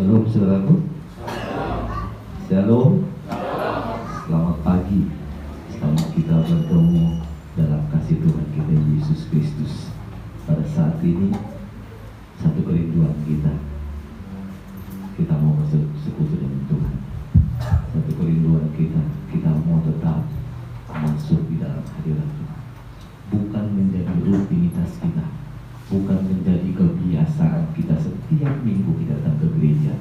Shalom saudaraku. Shalom. Selamat pagi. Selamat kita bertemu dalam kasih Tuhan kita Yesus Kristus. Pada saat ini satu kerinduan kita mau bersekutu dengan Tuhan. Satu kerinduan kita mau tetap masuk di dalam hadirat Tuhan. Bukan menjadi rutinitas kita, bukan menjadi kebiasaan kita setiap minggu kita datang ke gereja,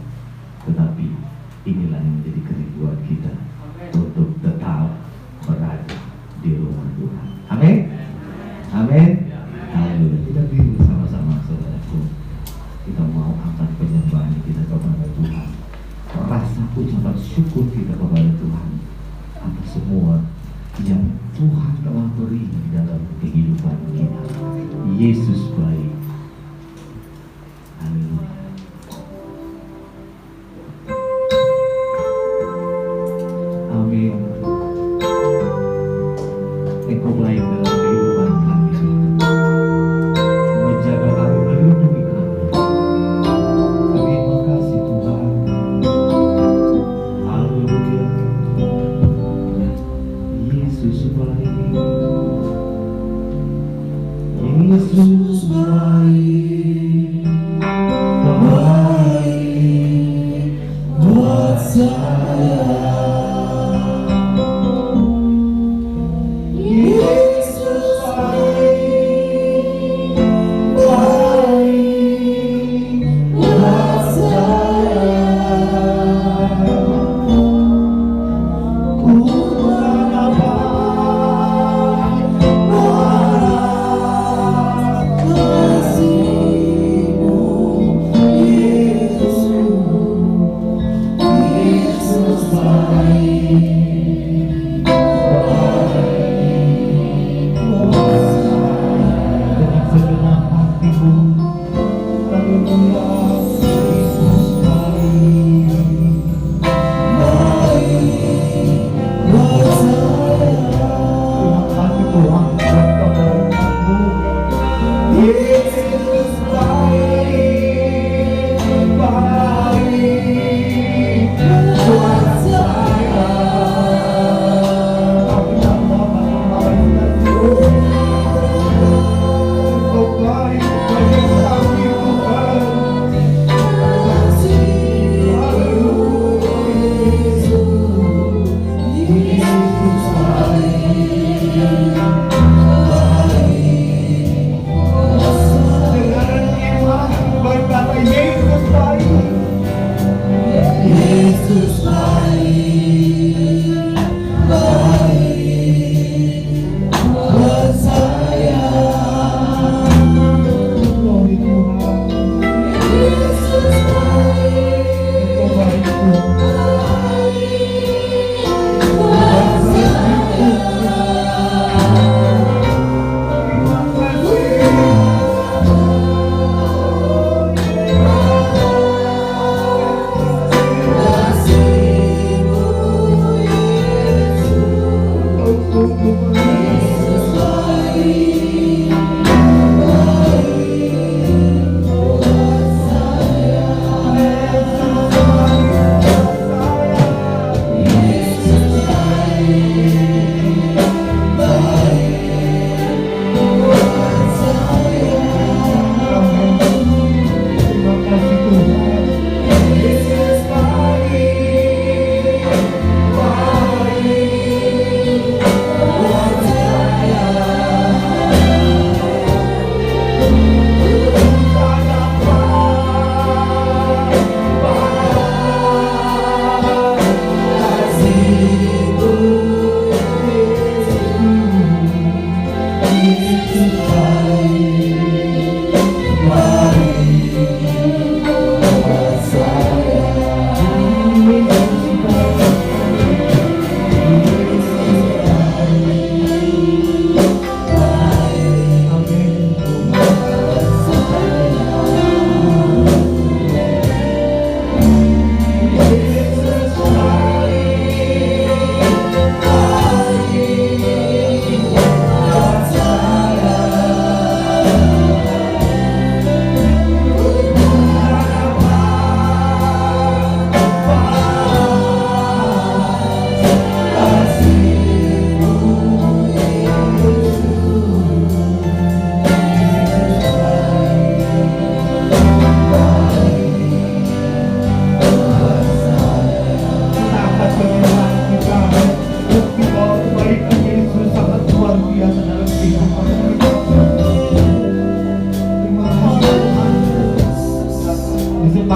tetapi inilah yang menjadi kerinduan kita untuk tetap berada di rumah Tuhan. Amin. Amin. Haleluya. Kita berdiri bersama-sama saudaraku. Kita mau angkat penyembahan kita kepada Tuhan. Rasa ucapan syukur kita kepada Tuhan atas semua yang Tuhan telah beri di dalam kehidupan kita. Yesus baik. Haleluya. Amin. Engkau baik dalam kehidupan kami, menjaga kami, melindungi kami. Terima kasih Tuhan. Haleluya. Yesus baik. Yesus baik.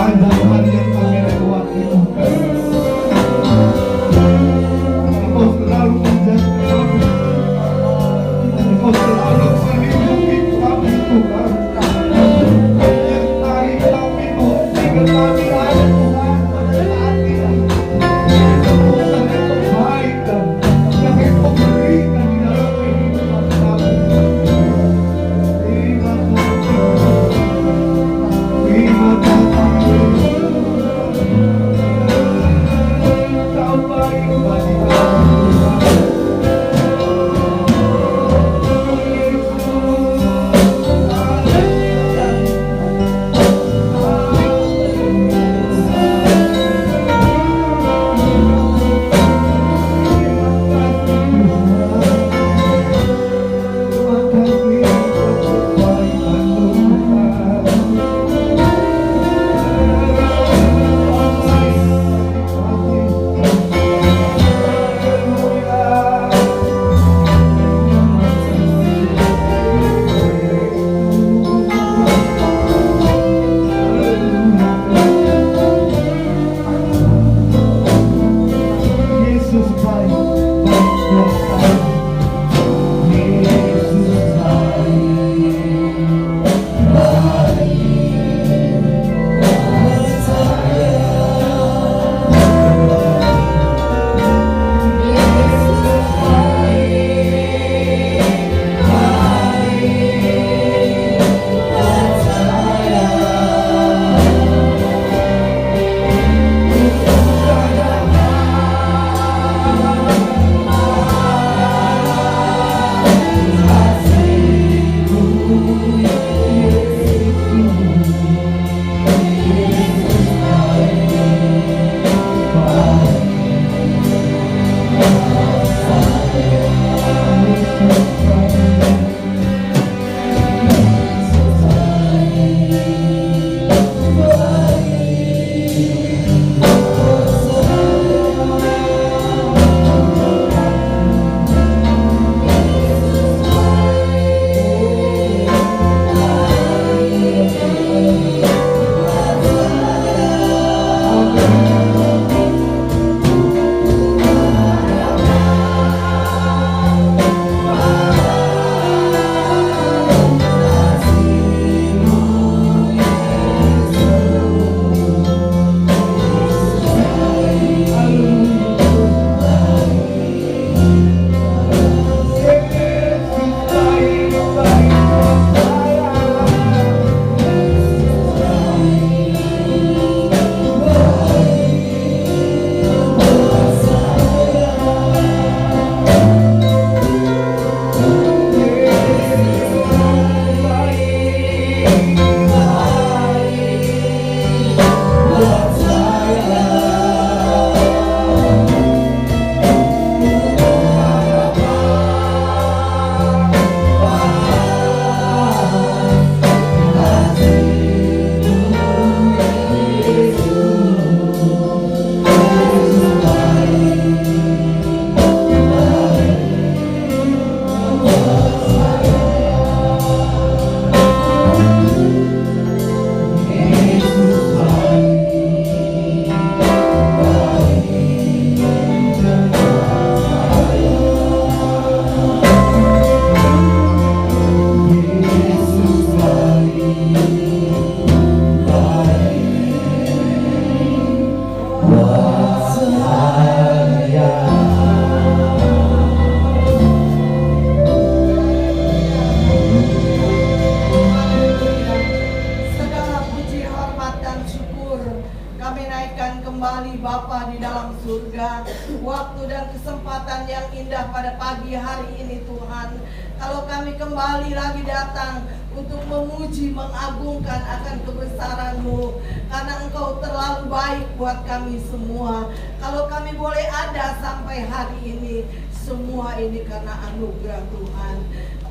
keadaan yang kami lewati Tuhan. Engkau selalu menjaga kami, Engkau selalu melindungi kami Tuhan. Menyertai kami Tuhan, sehingga kami ada Tuhan pada saat ini. Tuhan yang kebaikan yang Engkau berikan di dalam kehidupan kami. Terima kasih. Kau baik bagi kami. Yesus baik, baik buat kami. Yesus waktu dan kesempatan yang indah pada pagi hari ini Tuhan. Kalau kami kembali lagi datang untuk memuji, mengagungkan akan kebesaran-Mu, karena Engkau terlalu baik buat kami semua. Kalau kami boleh ada sampai hari ini, semua ini karena anugerah Tuhan.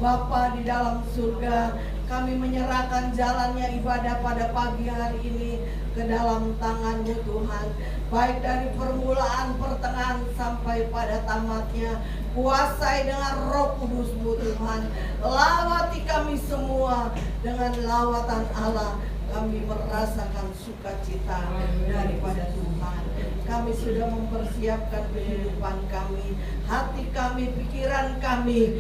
Bapa di dalam surga, kami menyerahkan jalannya ibadah pada pagi hari ini ke dalam tangan-Mu Tuhan. Baik dari permulaan, pertengahan sampai pada tamatnya, kuasai dengan Roh Kudus-Mu Tuhan. Lawati kami semua dengan lawatan Allah. kami merasakan sukacita daripada Tuhan. Kami sudah mempersiapkan kehidupan kami, hati kami, pikiran kami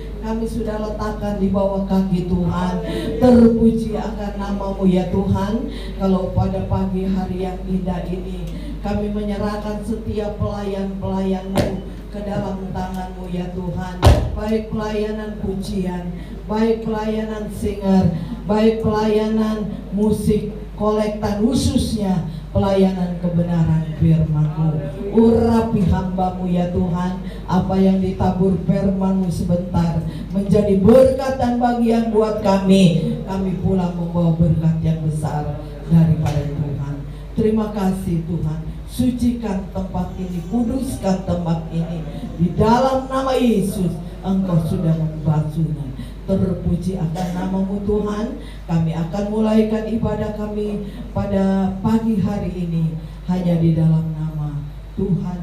sudah letakkan di bawah kaki Tuhan. Terpuji akan nama-Mu ya Tuhan. Kalau pada pagi hari yang indah ini kami menyerahkan setiap pelayan-pelayan-Mu ke dalam tangan-Mu ya Tuhan. Baik pelayanan pujian, baik pelayanan singer, baik pelayanan musik, kolektan, khususnya pelayanan kebenaran firman-Mu. Urapi hamba-Mu ya Tuhan. Apa yang ditabur firman-Mu sebentar menjadi berkat dan bagian buat kami. Kami pulang membawa berkat yang besar daripada Tuhan. Terima kasih Tuhan. Sucikan tempat ini, kuduskan tempat ini. Di dalam nama Yesus Engkau sudah membasuhnya. Terpuji akan nama-Mu Tuhan. Kami akan mulaikan ibadah kami pada pagi hari ini hanya di dalam nama Tuhan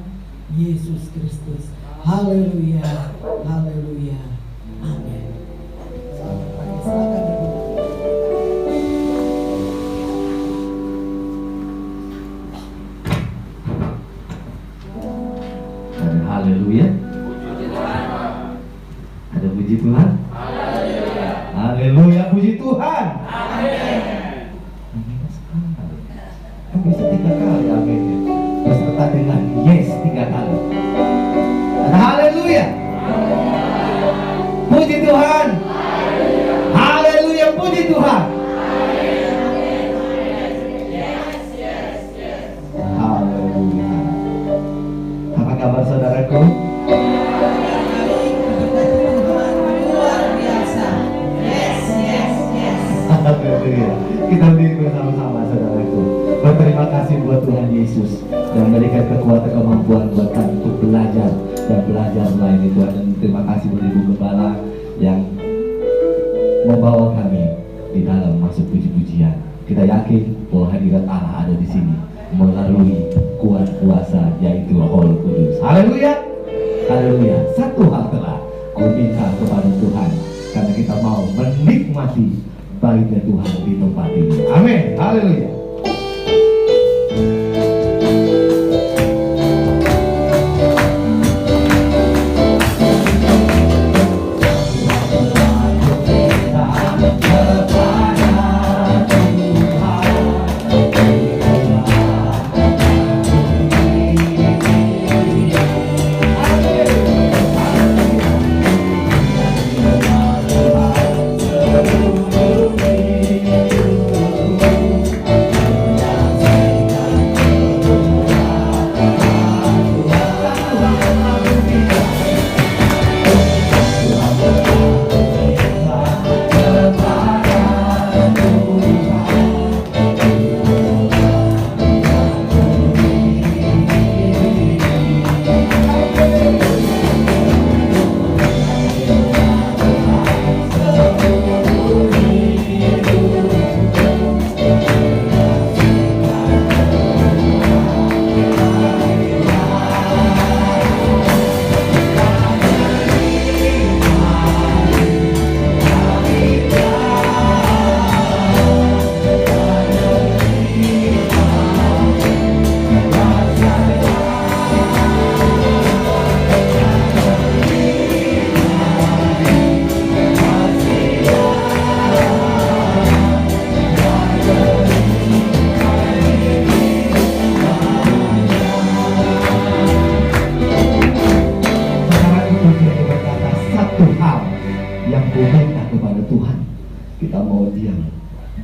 Yesus Kristus. Haleluya, haleluya, amin. Silakan duduk. Haleluya. Ada puji Tuhan. Haleluya, puji Tuhan. Amin. Kan bisa 3 kali amin. Beserta dengan yes 3 kali. Dan haleluya. Puji Tuhan. Haleluya, puji Tuhan. Haleluya. Apa kabar saudaraku? Haleluya. Kita berdiri bersama-sama saudaraku. Berterima kasih buat Tuhan Yesus yang memberikan kekuatan kemampuan buat kami untuk belajar dan belajar melayani Tuhan. Dan terima kasih buat Ibu Gembala yang membawa kami di dalam masuk puji-pujian. Kita yakin bahwa hadirat Allah ada di sini melalui kuat kuasa yaitu Roh Kudus. Haleluya. Haleluya. Satu hal telah ku minta kepada Tuhan karena kita mau menikmati baiknya Tuhan di tempat ini. Amin. Haleluya.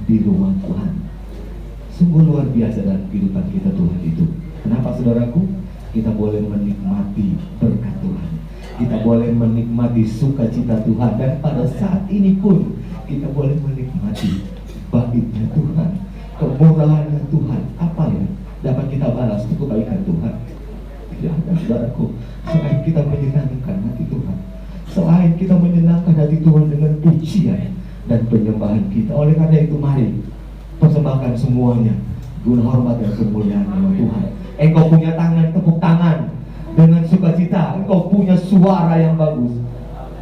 di rumah Tuhan. Sungguh luar biasa dalam kehidupan kita Tuhan itu. Kenapa saudaraku? Kita boleh menikmati berkat Tuhan, kita boleh menikmati sukacita Tuhan, dan pada saat ini pun kita boleh menikmati baiknya Tuhan, kemurahannya Tuhan. Apa yang dapat kita balas untuk kebaikan Tuhan? Tidak ada saudaraku, selain kita menyenangkan hati Tuhan, selain kita menyenangkan hati Tuhan dengan pujian dan penyembahan kita. Oleh karena itu mari persembahkan semuanya guna hormat dan kemuliaan nama Tuhan. Engkau punya tangan, tepuk tangan dengan sukacita. Engkau punya suara yang bagus,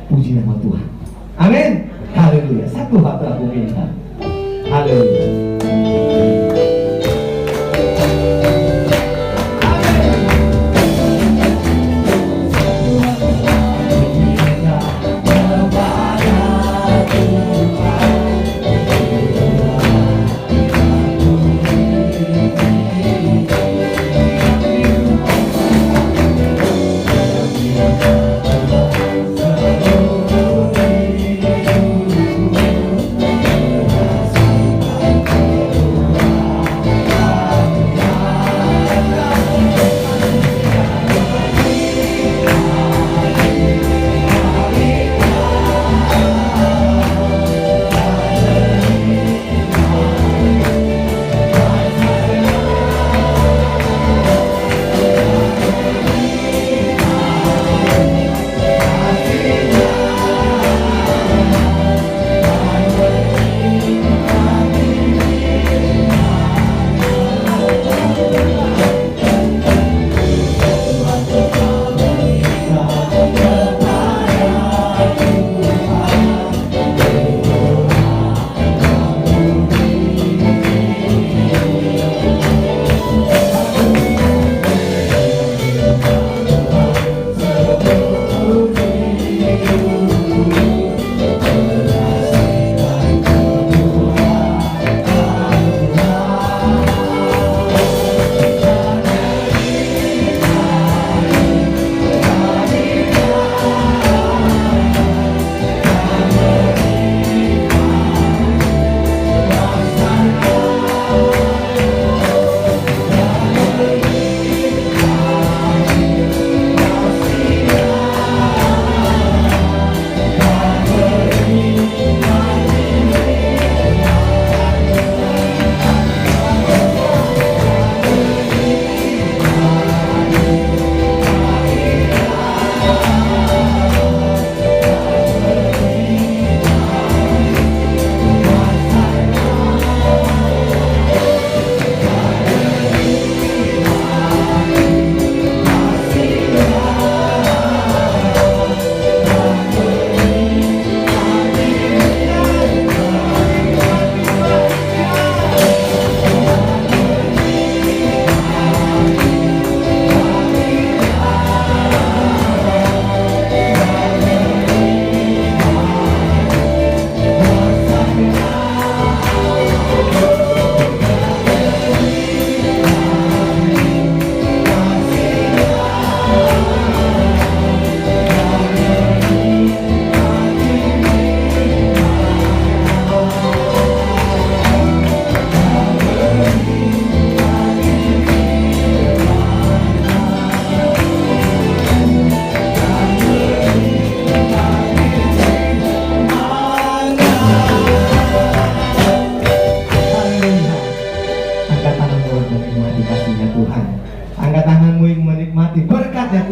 puji nama Tuhan. Amin. Haleluya. Satu hal telah aku minta. Haleluya.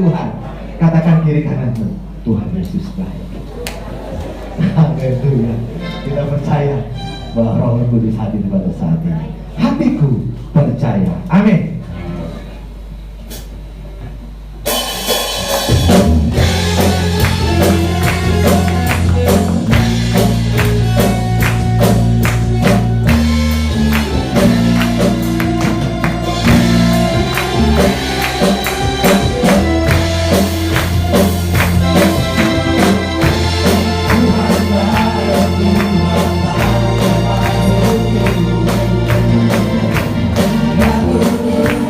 Tuhan. Katakan kiri kananmu, Tuhan Yesus baik. Haleluya. Kita percaya bahwa Roh Kudus hadir pada saat ini. Hatiku percaya. Amin. Tuhan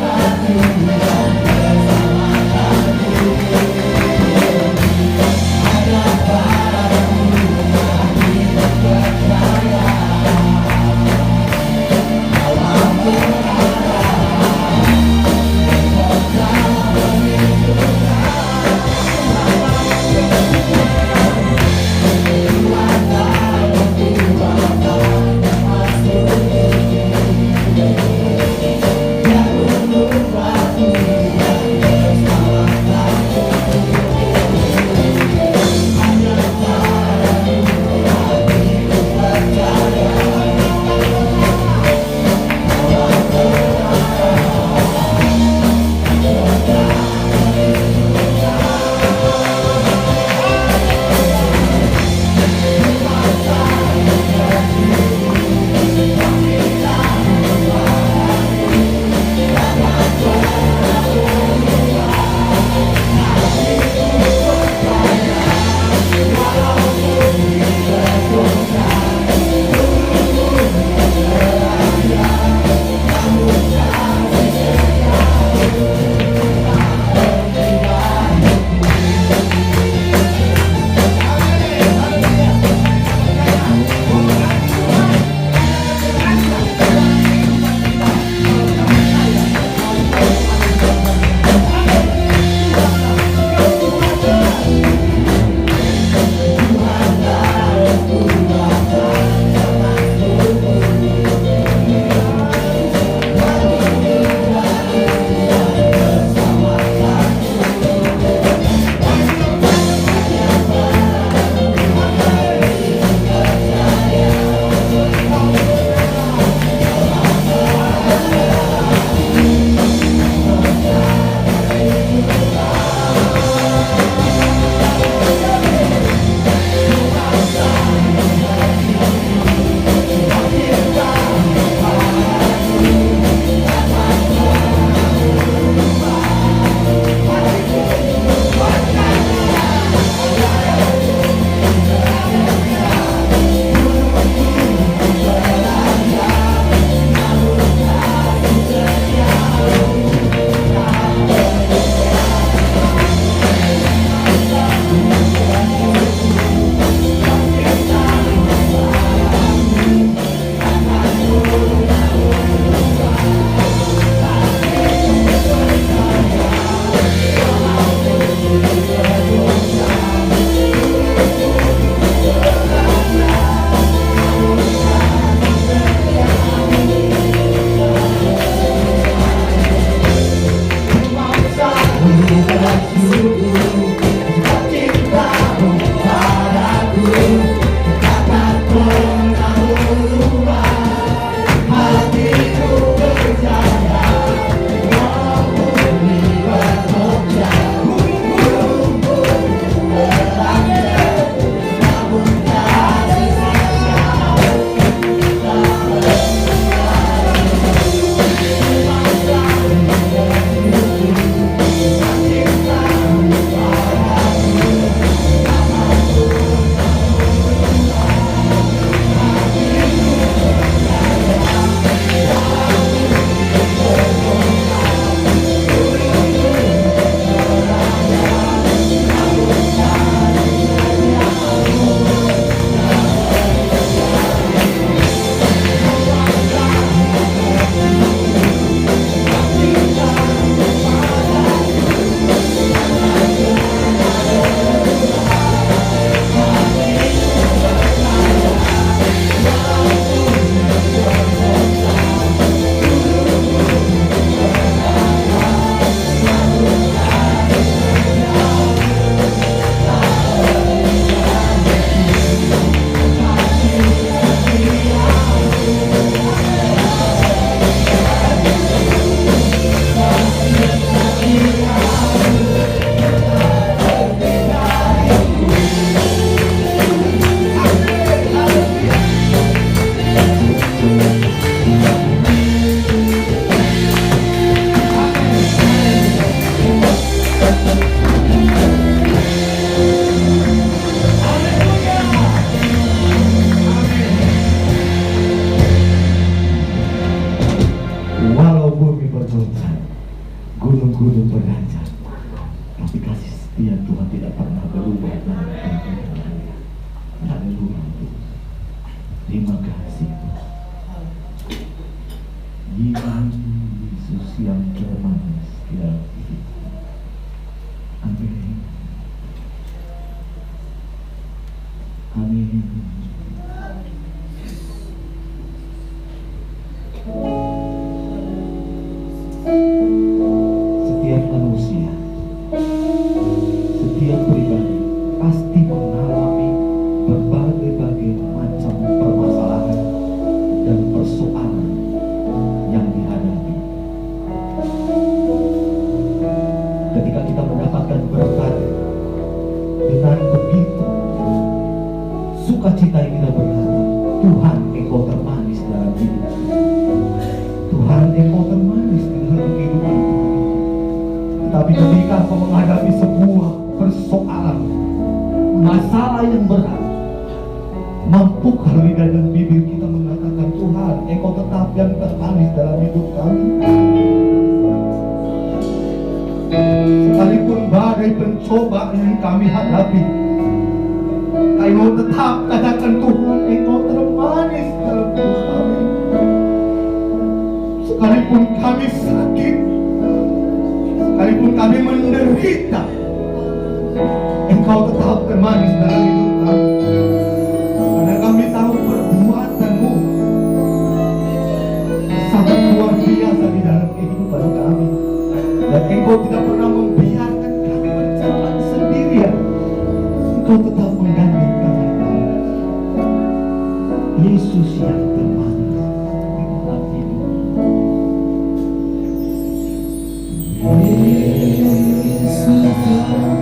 bergoncang, gunung-gunung berancang, tapi kasih setia Tuhan tidak pernah berubah dalam kehidupannya. Haleluya. Terima kasih Yesus yang termanis dalam hidup. Amin. Amin. Setiap manusia, setiap pribadi pasti mengalami berbagai macam permasalahan dan persoalan yang dihadapi. Ketika kita mendapatkan berkat, dengan begitu sukacita yang kita berkata, Tuhan Engkau termanis dalam hidup. Tuhan Engkau termanis di dalam kehidupan kami. Tetapi ketika kau menghadapi sebuah persoalan, masalah yang berat, mampukah lidah dan bibir kita mengatakan, Tuhan Engkau tetap yang termanis dalam hidup kami. Sekalipun badai pencobaan yang kami hadapi, Engkau tetap katakan, Tuhan Engkau termanis dalam hidup kami. Sekalipun kami sakit, sekalipun kami menderita, Engkau tetap termanis dalam hidup kami. Karena kami tahu perbuatan-Mu sangat luar biasa di dalam kehidupan kami. Dan Engkau tidak pernah membiarkan kami berjalan sendirian. Engkau tetap menggandeng kami. Yesus yang termanis di dalam hidup. Yesus yang termanis.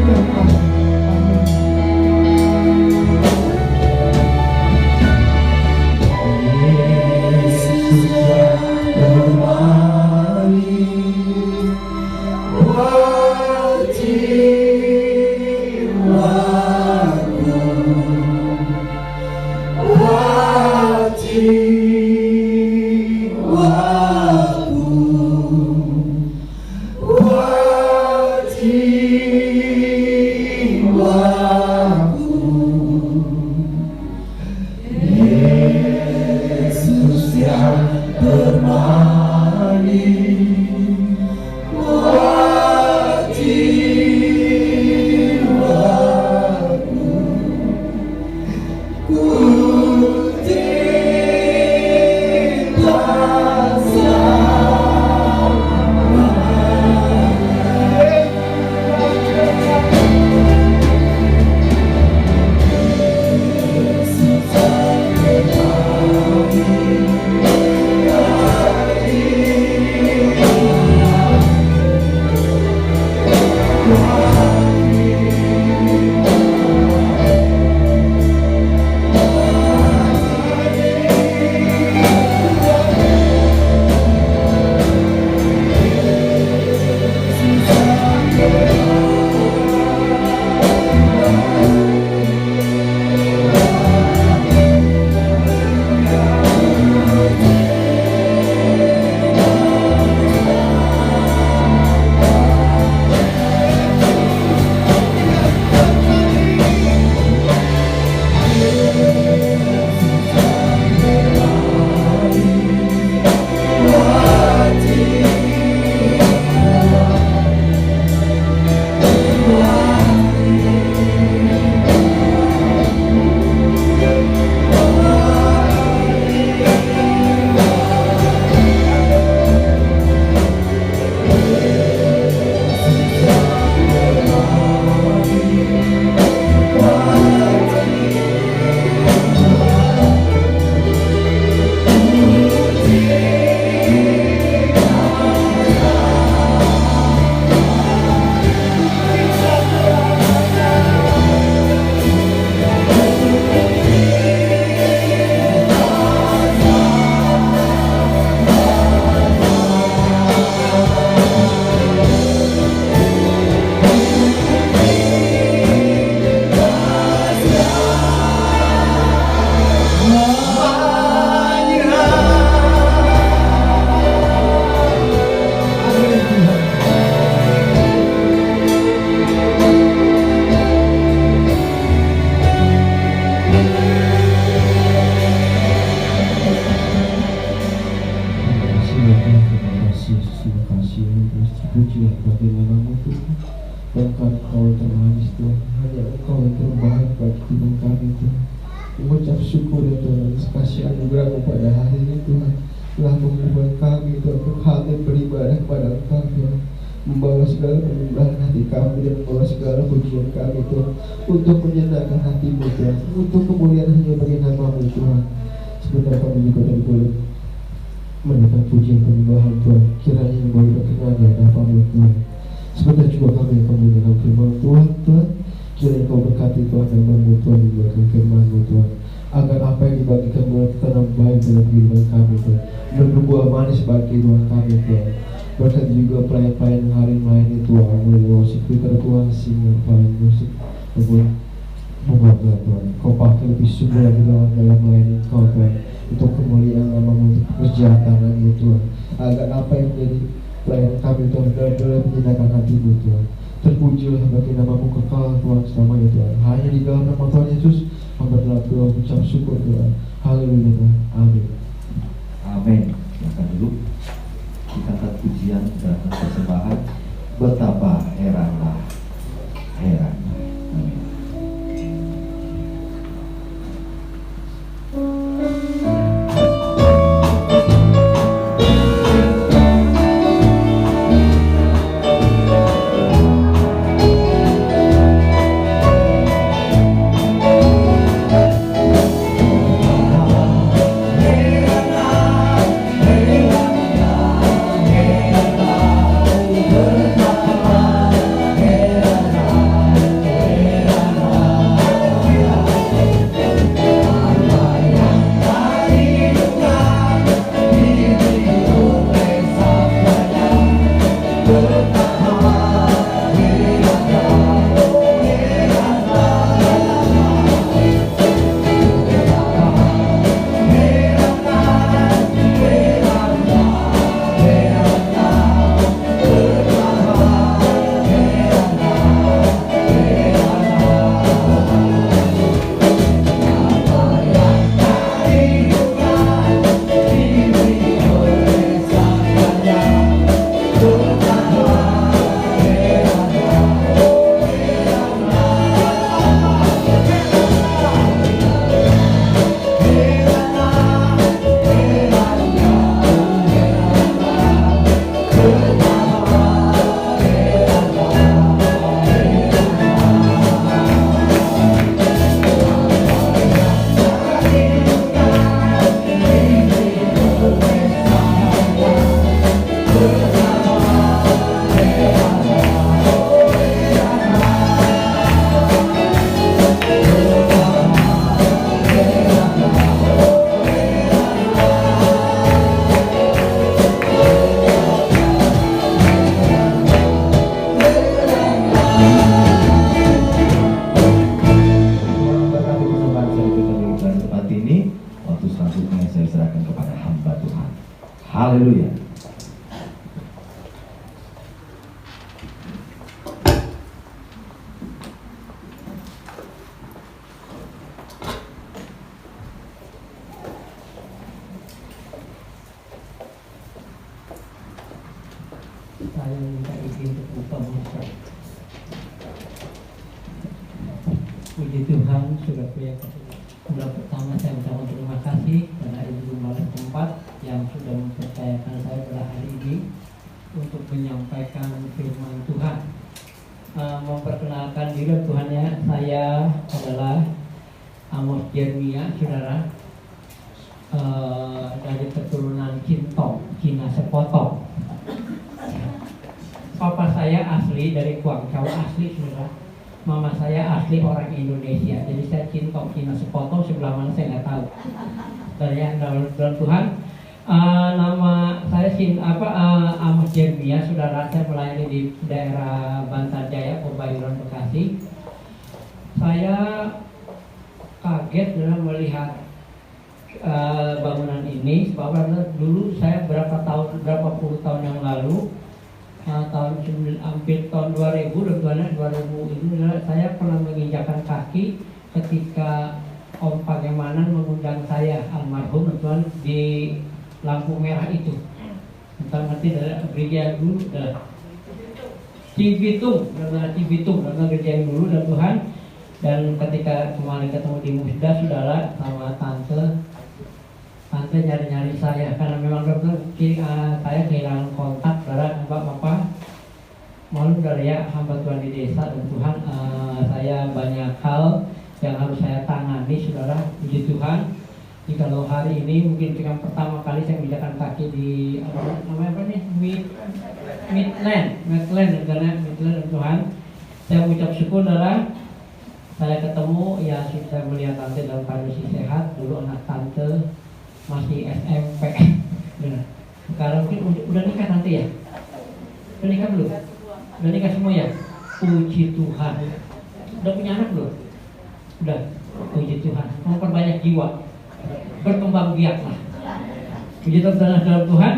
terkasih. Yesus yang kembali buat jiwaku, buat jiwaku, buat jiwaku. Yesus yang bermani buat jiwaku, ku cinta pujilah bagaimana Tuhan. Bahkan Engkau termanis Tuhan, hanya Engkau yang terbaik bagi hidup kami Tuhan. Mengucap syukur ya Tuhan atas kasih anugerah pada hari ini Tuhan, telah mengubah kami Tuhan untuk hal yang beribadah kepada Engkau Tuhan, membawa segala penyembahan hati kami dan membawa segala pujian kami Tuhan, untuk menyenangkan hati-Mu Tuhan, untuk kemuliaan hanya bagi nama-Mu Tuhan. Sebentar kami juga tadi boleh mendengar pujian penyembahan Tuhan, kiranya yang boleh berkenan di hadapan-Mu Tuhan. Sebentar juga kami akan mendengar firman Tuhan Tuhan, kiranya Kau berkati Tuhan dan membantu Tuhan dibagikan firman-Mu Tuhan, agar apa yang dibagikan boleh tertanam baik dalam kehidupan kami Tuhan, dan berbuah manis bagi Tuhan kami Tuhan. Berkati juga pelayan-pelayan yang hari melayani Tuhan, mulai worship kita Tuhan, singer, pelayan musik, ataupun membawa Tuhan. Kau pakai lebih sungguh lagi dalam melayani Kau Tuhan, untuk kemuliaan nama-Mu, untuk pekerjaan tangan-Mu Tuhan, agar apa yang menjadi pelayanan kami Tuhan benar-benar menyenangkan hati-Mu Tuhan. Terpujilah bagi nama-Mu kekal Tuhan selamanya Tuhan. Hanya di dalam nama Tuhan Yesus hamba telah berdoa ucap syukur Tuhan. Haleluya Tuhan. Amin. Amin. Silakan dulu. Kita angkat pujian dan persembahan. Betapa heranlah, heranlah. Amin. Heranlah, Haleluya. Saya minta izin untuk buka muka. Puji Tuhan, sudah punya bulan pertama saya ucapkan terima kasih kepada Ibu Gembala tempat yang sudah mempercayakan saya pada hari ini untuk menyampaikan firman Tuhan. Memperkenalkan diri Tuhan ya, saya adalah Amos Jeremia, saudara, dari keturunan Cintong, Cina Sepotong. Papa saya asli dari Guangzhou, asli saudara. Mama saya asli orang Indonesia. Jadi saya Cintong, Cina Sepotong, sebelah mana saya nggak tahu. Dari dalam Tuhan, nama saya Amos Jeremia, saudara. Saya melayani di daerah Bantar Jaya, Kebayoran, Bekasi. Saya kaget dalam melihat bangunan ini, sebab dulu saya berapa puluh tahun yang lalu, hampir tahun 2000 ini saya pernah menginjakkan kaki ketika Om Pagemanan mengundang saya, almarhum Tuhan, di lampu merah itu. Entah nanti dari gereja dulu, Cibitung, karena gereja yang dulu dan Tuhan. Dan ketika kemarin ketemu di Musda, saudara, sama tante nyari-nyari saya karena memang benar saya kehilangan kontak saudara, bapak mohon saudara ya, hamba Tuhan di desa dan Tuhan, saya banyak hal yang harus saya tangani saudara. Puji Tuhan, kalau hari ini mungkin yang pertama kali saya menginjakkan kaki di Midland dan Tuhan, saya mengucap syukur saudara. Saya ketemu ya, saya melihat tante dalam kondisi sehat. Dulu anak tante masih SMP. Sekarang mungkin udah nikah nanti ya? Udah nikah belum? Udah nikah semua ya? Puji Tuhan. Udah punya anak belum? Udah. Puji Tuhan. Memperbanyak jiwa, berkembang biak lah. Puji Tuhan dalam Tuhan.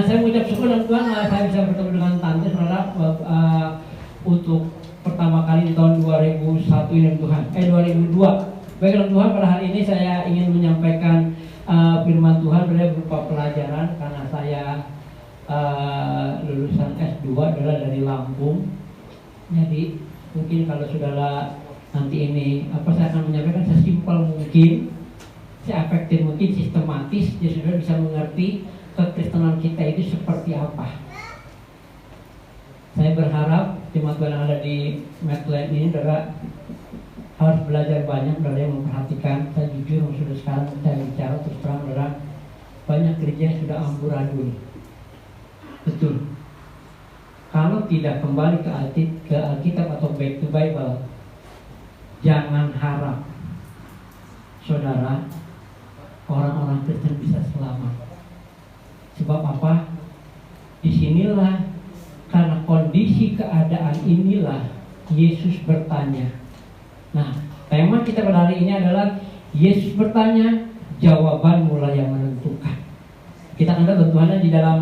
Saya mengucap syukur dalam Tuhan, saya bisa bertemu dengan tante saudara untuk pertama kali di tahun 2001 ini Tuhan. 2002. Baik dalam Tuhan, pada hari ini saya ingin menyampaikan firman Tuhan berupa pelajaran karena saya lulusan S2 adalah dari Lampung. Jadi mungkin kalau saudara nanti ini saya akan menyampaikan sesimpel mungkin, seefektif mungkin, sistematis, jadi saudara bisa mengerti kekristenan kita itu seperti apa. Saya berharap jemaat Tuhan yang ada di Midland ini saudara harus belajar banyak dari yang memperhatikan. Saya jujur sudah sekarang saya bicara terus terang saudara, banyak gereja yang sudah amburadul. Betul. Kalau tidak kembali ke Alkitab atau back to Bible, jangan harap saudara orang-orang Kristen bisa selamat. Sebab apa? Disinilah, karena kondisi keadaan inilah Yesus bertanya. Nah, tema kita pada hari ini adalah Yesus bertanya, jawaban mulai yang menentukan. Kita akan lihat Tuhan di dalam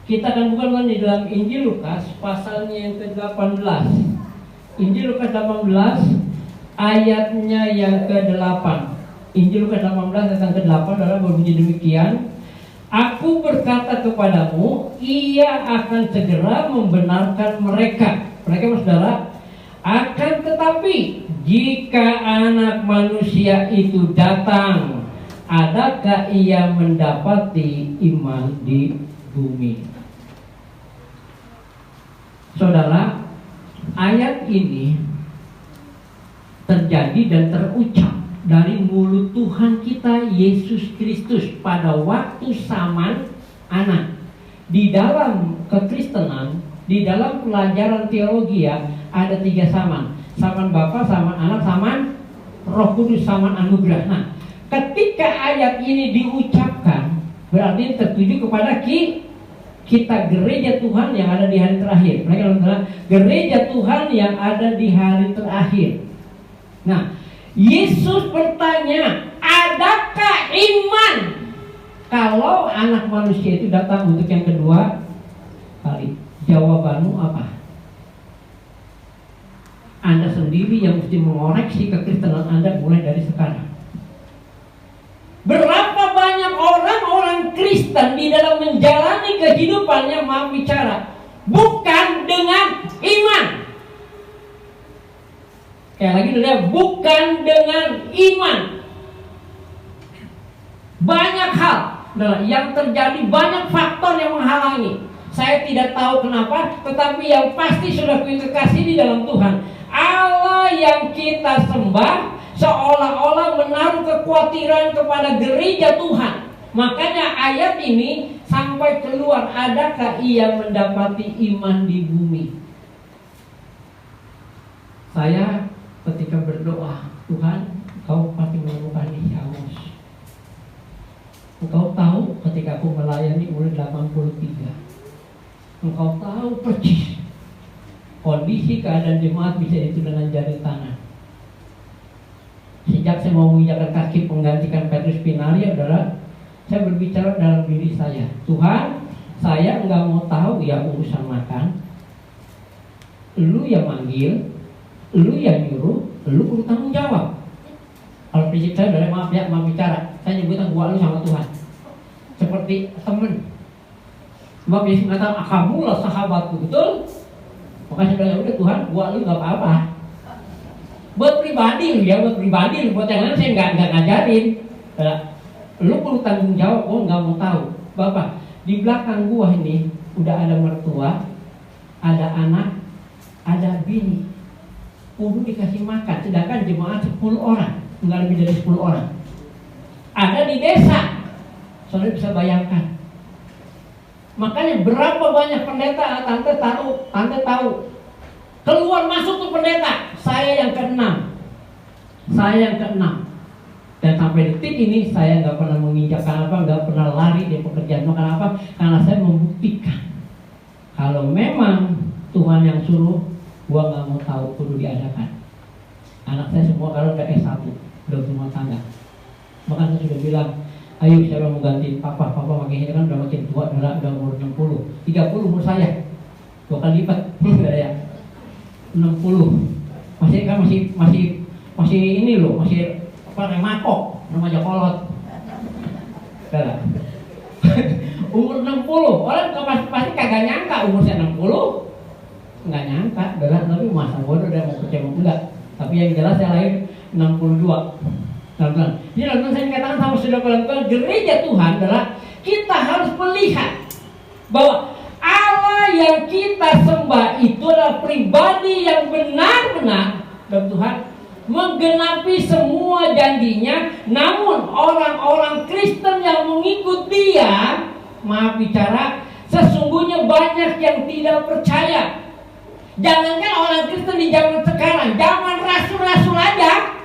kita akan buka di dalam Injil Lukas pasalnya yang ke-18. Injil Lukas 18 ayatnya yang ke-8. Injil Lukas 18 ayat yang ke-8 adalah berbunyi demikian. Aku berkata kepadamu, ia akan segera membenarkan mereka. Mereka saudara, akan tetapi jika anak manusia itu datang, adakah ia mendapati iman di bumi? Saudara, ayat ini terjadi dan terucap dari mulut Tuhan kita Yesus Kristus pada waktu zaman anak. Di dalam kekristenan, di dalam pelajaran teologi ya, ada 3 zaman. Zaman Bapa, zaman Anak, zaman Roh Kudus, zaman anugerah. Nah, ketika ayat ini diucapkan, berarti tertuju kepada kita gereja Tuhan yang ada di hari terakhir. Mereka bilang gereja Tuhan yang ada di hari terakhir. Nah, Yesus bertanya, adakah iman kalau anak manusia itu datang untuk yang kedua kali? Jawabanmu apa? Anda sendiri yang mesti mengoreksi kekristenan Anda mulai dari sekarang. Berapa banyak orang-orang Kristen di dalam menjalani kehidupannya, maaf bicara, bukan dengan iman. Kayak lagi bukan dengan iman. Banyak hal yang terjadi, banyak faktor yang menghalangi. Saya tidak tahu kenapa, tetapi yang pasti sudah kekasih di dalam Tuhan, Allah yang kita sembah seolah-olah menaruh kekhawatiran kepada gereja Tuhan. Makanya ayat ini sampai keluar, adakah ia mendapati iman di bumi? Saya ketika berdoa, Tuhan, Engkau pasti menemukan di Amos. Engkau tahu ketika aku melayani umur 83, Engkau tahu persis kondisi keadaan jemaat bisa itu dengan jari tangan. Sejak saya mau menginjakkan kaki menggantikan Petrus Pinario, adalah saya berbicara dalam diri saya, Tuhan, saya nggak mau tahu ya urusan makan. Lu yang manggil, lu yang nyuruh, lu perlu tanggung jawab. Kalau prinsip saya adalah maaf ya, maaf bicara, saya nyebutkan gua lu sama Tuhan seperti teman. Sebab Yesus mengatakan, kamu lah sahabatku, betul? Makanya saya bilang, ya udah Tuhan, gua lu nggak apa-apa. Buat pribadi lu ya, buat pribadi lu, buat yang lain saya nggak ngajarin. Lu perlu tanggung jawab, gua nggak mau tahu. Bapak, di belakang gua ini udah ada mertua, ada anak, ada bini, kudu dikasih makan. Sedangkan jemaat 10 orang, nggak lebih dari 10 orang. Ada di desa, saudara bisa bayangkan. Makanya berapa banyak pendeta, tante tahu. Keluar masuk tuh pendeta, saya yang ke-6. Dan sampai detik ini saya nggak pernah menginjakkan apa, nggak pernah lari dari pekerjaan. Kenapa? Karena saya membuktikan kalau memang Tuhan yang suruh, gua nggak mau tahu, kudu diadakan. Anak saya semua kalau udah S1, udah rumah tangga. Bahkan saya sudah bilang, ayo saya mau ganti papa makin kan udah makin tua, udah umur 60, 30 umur saya, 2 kali lipat, ya. 60 masih ini loh, masih apa makok, remaja kolot. Umur 60, orang pasti kagak nyangka umur saya 60, nggak nyangka, tapi masa bodoh udah mau percaya enggak. Tapi yang jelas saya lahir 62. Jadi lalu saya katakan sama saudara-saudara, gereja Tuhan adalah kita harus melihat bahwa Allah yang kita sembah itu adalah pribadi yang benar-benar dan Tuhan menggenapi semua janjinya. Namun orang-orang Kristen yang mengikut dia, maaf bicara, sesungguhnya banyak yang tidak percaya. Jangankan orang Kristen di zaman sekarang, zaman rasul-rasul aja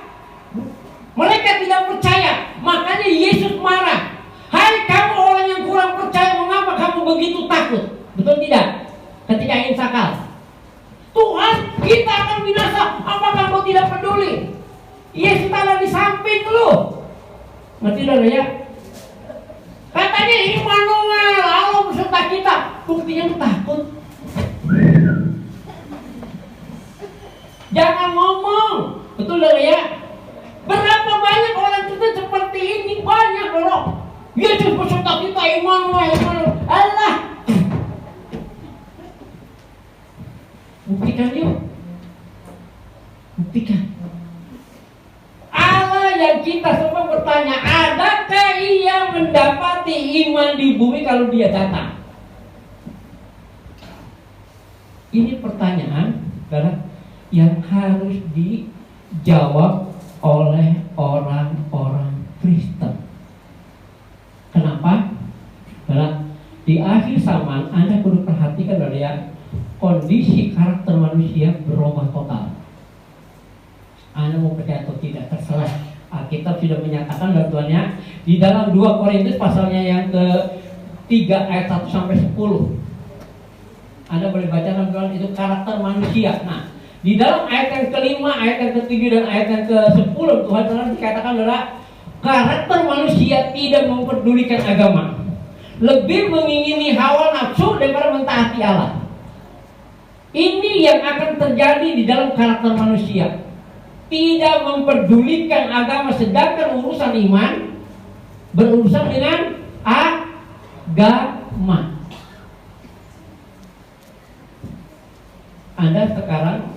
mereka tidak percaya. Makanya Yesus marah, hai kamu orang yang kurang percaya, mengapa kamu begitu takut? Betul tidak? Ketika insakal, Tuhan kita akan binasa, apakah kau tidak peduli? Yesus ada di samping lu. Ngerti dong ya? Katanya Immanuel, Allah beserta kita. Buktinya lu takut. Jangan ngomong. Betul dong ya? Berapa banyak orang kita seperti ini? Banyak loh. Yesus beserta kita, Immanuel. Allah. Buktikan yuk. Buktikan. Allah yang kita semua bertanya, adakah ia mendapati iman di bumi kalau dia datang? Ini pertanyaan yang harus dijawab oleh orang-orang Kristen. Kenapa? Karena di akhir zaman Anda perlu perhatikan ya, kondisi karakter manusia berubah total. Anda mau percaya atau tidak, terserah. Alkitab sudah menyatakan bantuannya di dalam 2 Korintus pasalnya yang 3 ayat 1 sampai 10. Anda boleh baca teman-teman, itu karakter manusia. Nah, di dalam ayat yang kelima, ayat yang ke-7 dan ayat yang ke-10 Tuhan telah dikatakan adalah karakter manusia tidak memperdulikan agama, lebih mengingini hawa nafsu daripada mentaati Allah. Ini yang akan terjadi di dalam karakter manusia. Tidak memperdulikan agama, sedangkan urusan iman berurusan dengan agama. Anda sekarang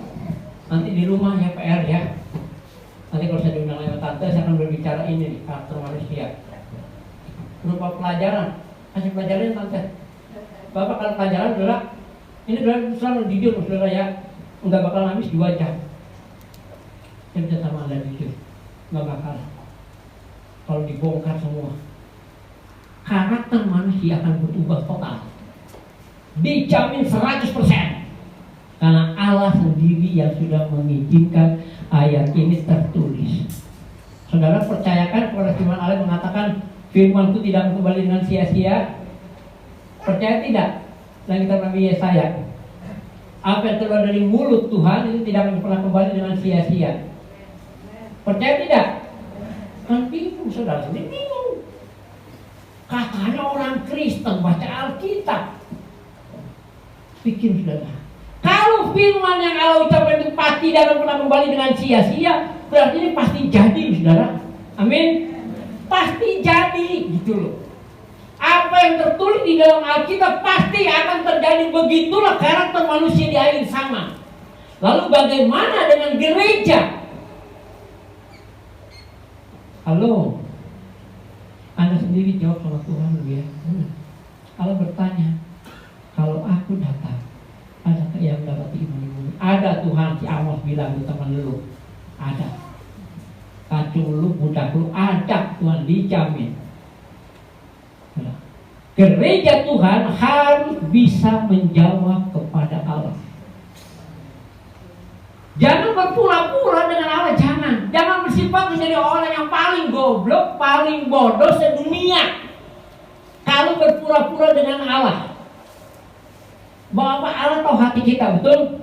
nanti di rumah ya PR ya. Nanti kalau saya diundang lewat tante, saya akan berbicara ini nih, karakter manusia. Berupa pelajaran, kasih pelajaran tante. Bapak kalau pelajaran adalah ini adalah selalu jujur saudara ya, nggak bakal habis 2 jam. Saya bisa sama Anda jujur, nggak bakal. Kalau dibongkar semua, karakter manusia akan berubah total. Dijamin 100%. Karena Allah sendiri yang sudah mengizinkan ayat ini tertulis. Saudara percayakan kepada firman Allah mengatakan firman-Ku tidak kembali dengan sia-sia? Percaya tidak? Dan kita Nabi Yesaya, apa yang keluar dari mulut Tuhan itu tidak akan pernah kembali dengan sia-sia. Percaya tidak? Kan bingung, saudara sendiri bingung. Katanya orang Kristen baca Alkitab. Pikir saudara, kalau firman yang Allah ucapkan itu pasti tidak pernah kembali dengan sia-sia, berarti ini pasti jadi, saudara. Amin. Pasti jadi, gitu loh. Apa yang tertulis di dalam Alkitab pasti akan terjadi. Begitulah karakter manusia di akhir zaman. Lalu bagaimana dengan gereja? Halo, Anda sendiri jawab sama Tuhan ya. Allah bertanya, kalau aku datang, adakah yang dapat iman ini? Ada Tuhan, si Amos bilang di teman lu. Ada. Kacung lu, budak lu, ada Tuhan, dijamin. Gereja Tuhan harus bisa menjawab kepada Allah. Jangan berpura-pura dengan Allah, jangan. Jangan bersifat menjadi orang yang paling goblok, paling bodoh sedunia. Kalau berpura-pura dengan Allah. Bahwa Allah tahu hati kita, betul?